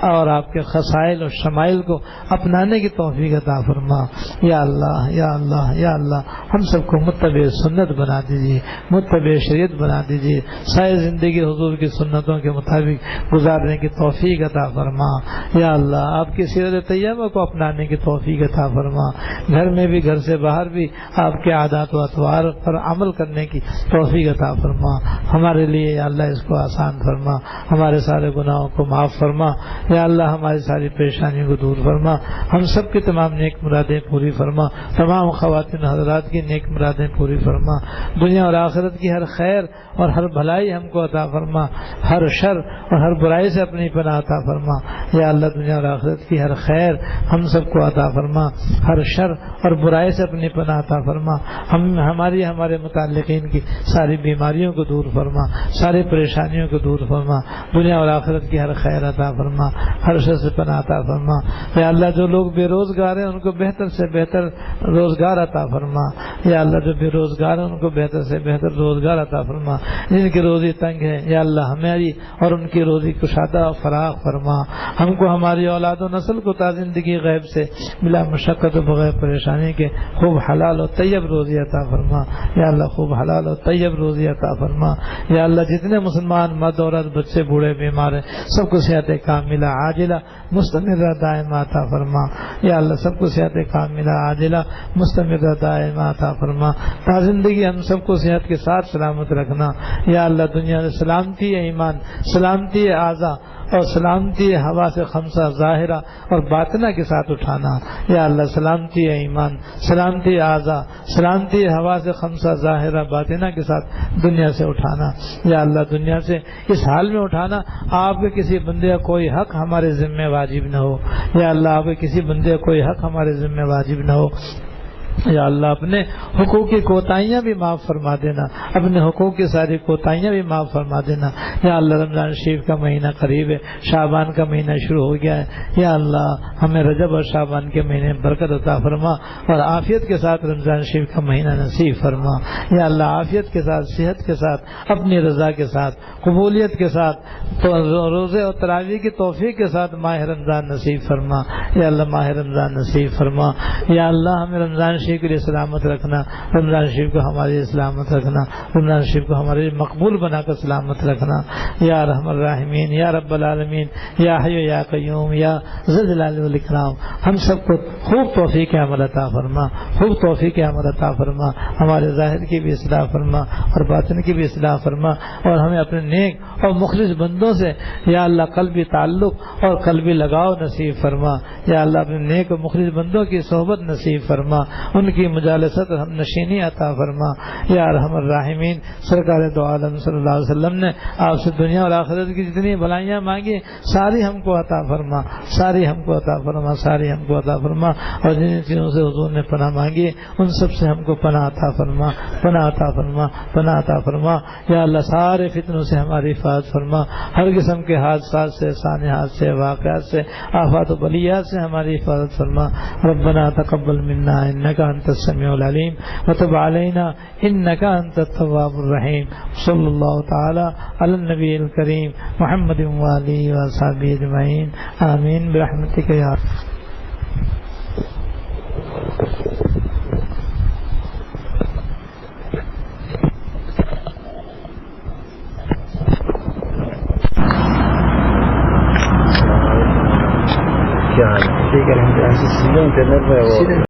اور آپ کے خصائل اور شمائل کو اپنانے کی توفیق عطا فرما۔ یا اللہ یا اللہ یا اللہ ہم سب کو متبع سنت بنا دیجیے، متبع شریعت بنا دیجیے، ساری زندگی حضور کی سنتوں کے مطابق گزارنے کی توفیق عطا فرما۔ یا اللہ آپ کی سیرت طیبہ کو اپنانے کی توفیق عطا فرما، گھر میں بھی گھر سے باہر بھی آپ کے عادات و اطوار پر عمل کرنے کی توفیق عطا فرما۔ ہمارے لیے یا اللہ اس کو آسان فرما، ہمارے سارے گناہوں کو معاف فرما۔ یا اللہ ہماری ساری پریشانیوں کو دور فرما، ہم سب کی تمام نیک مرادیں پوری فرما، تمام خواتین حضرات کی نیک مرادیں پوری فرما، دنیا اور آخرت کی ہر خیر اور ہر بھلائی ہم کو عطا فرما، ہر شر اور ہر برائی سے اپنی پناہ عطا فرما۔ یا اللہ دنیا اور آخرت کی ہر خیر ہم سب کو عطا فرما، ہر شر اور برائی سے اپنی پناہ عطا فرما، ہمارے متعلقین کی ساری بیماریوں کو دور فرما، ساری پریشانیوں کو دور فرما، دنیا اور آخرت کی ہر خیر عطا فرما، ہر شر سے پناہ عطا فرما۔ یا اللہ جو لوگ بے روزگار ہیں ان کو بہتر سے بہتر روزگار عطا فرما۔ یا اللہ جو بے روزگار ہیں ان کو بہتر سے بہتر روزگار عطا فرما، جن کی روزی تنگ ہے یا اللہ ہماری اور ان کی روزی کشادہ و فراخ فرما۔ ہم کو ہماری اولاد و نسل کو تا زندگی غیب سے بلا مشقت و بغیر پریشانی کے خوب حلال و طیب روزی عطا فرما۔ یا اللہ خوب حلال و طیب روزی عطا فرما۔ یا اللہ جتنے مسلمان مرد عورت بچے بوڑھے بیمار ہیں سب کو صحت کاملہ عاجلہ مستمرہ دائمہ عطا فرما۔ یا اللہ سب کو صحت کاملہ عاجلہ مستمرہ دائمہ عطا فرما، تا زندگی ہم سب کو صحت کے ساتھ سلامت رکھنا۔ یا اللہ دنیا میں سلامتی ایمان، سلامتی اعضاء اور سلامتی ہوا سے خمسہ ظاہرہ اور باطنہ کے ساتھ اٹھانا. یا اللہ سلامتی ایمان، سلامتی اعضاء، سلامتی ہوا سے خمسہ ظاہرہ باطنہ کے ساتھ دنیا سے اٹھانا. یا اللہ دنیا سے اس حال میں اٹھانا آپ کے کسی بندے کا کوئی حق ہمارے ذمہ واجب نہ ہو. یا اللہ آپ کے کسی بندے کا کوئی حق ہمارے ذمہ واجب نہ ہو. یا اللہ اپنے حقوق کی کوتاہیاں بھی معاف فرما دینا، اپنے حقوق کی ساری کوتاہیاں بھی معاف فرما دینا. یا اللہ رمضان شریف کا مہینہ قریب ہے، شعبان کا مہینہ شروع ہو گیا ہے. یا اللہ ہمیں رجب اور شعبان کے مہینے میں برکت عطا فرما اور عافیت کے ساتھ رمضان شریف کا مہینہ نصیب فرما. یا اللہ عافیت کے ساتھ، صحت کے ساتھ، اپنی رضا کے ساتھ، قبولیت کے ساتھ، روزے اور تراویح کی توفیق کے ساتھ ماہ رمضان نصیب فرما. یا اللہ ماہ رمضان نصیب فرما. یا اللہ ہمیں رمضان شریف کے لیے سلامت رکھنا، رمضان شریف کو ہمارے لیے سلامت رکھنا، رمضان شریف کو ہمارے لیے مقبول بنا کر سلامت رکھنا. یا ارحم الراحمین، یا رب العالمین، یا حی یا قیوم، یا ذی الجلال والاکرام، ہم سب کو خوب توفیق عمل عطا فرما، خوب توفیق عمل عطا فرما. ہمارے ظاہر کی بھی اصلاح فرما اور باطن کی بھی اصلاح فرما، اور ہمیں اپنے نیک اور مخلص بندوں سے یا اللہ قلبی تعلق اور قلبی لگاؤ نصیب فرما. یا اللہ اپنے نیک اور مخلص بندوں کی صحبت نصیب فرما، ان کی مجالست اور ہم نشینی عطا فرما. یا ارحم الراحمین، سرکار دو عالم صلی اللہ علیہ وسلم نے آپ سے دنیا اور آخرت کی جتنی بھلائیاں مانگی ساری ہم کو عطا فرما، ساری ہم کو عطا فرما، ساری ہم کو عطا فرما. اور جن چیزوں سے حضور نے پناہ مانگی ان سب سے ہم کو پناہ عطا فرما، پناہ عطا فرما، پناہ عطا فرما. یا اللہ سارے فتنوں سے ہماری حفاظت فرما، ہر قسم کے حادثات سے، سانحات سے، واقعات سے، آفات و بلیات سے ہماری حفاظت فرما. ربنا تقبل منا انك انت السميع العليم وتب علينا انك انت التواب الرحيم. صلی اللہ تعالی علی النبی الکریم محمد وآلہ وصحبہ اجمعین. آمین برحمتک یا ٹھیک ہے.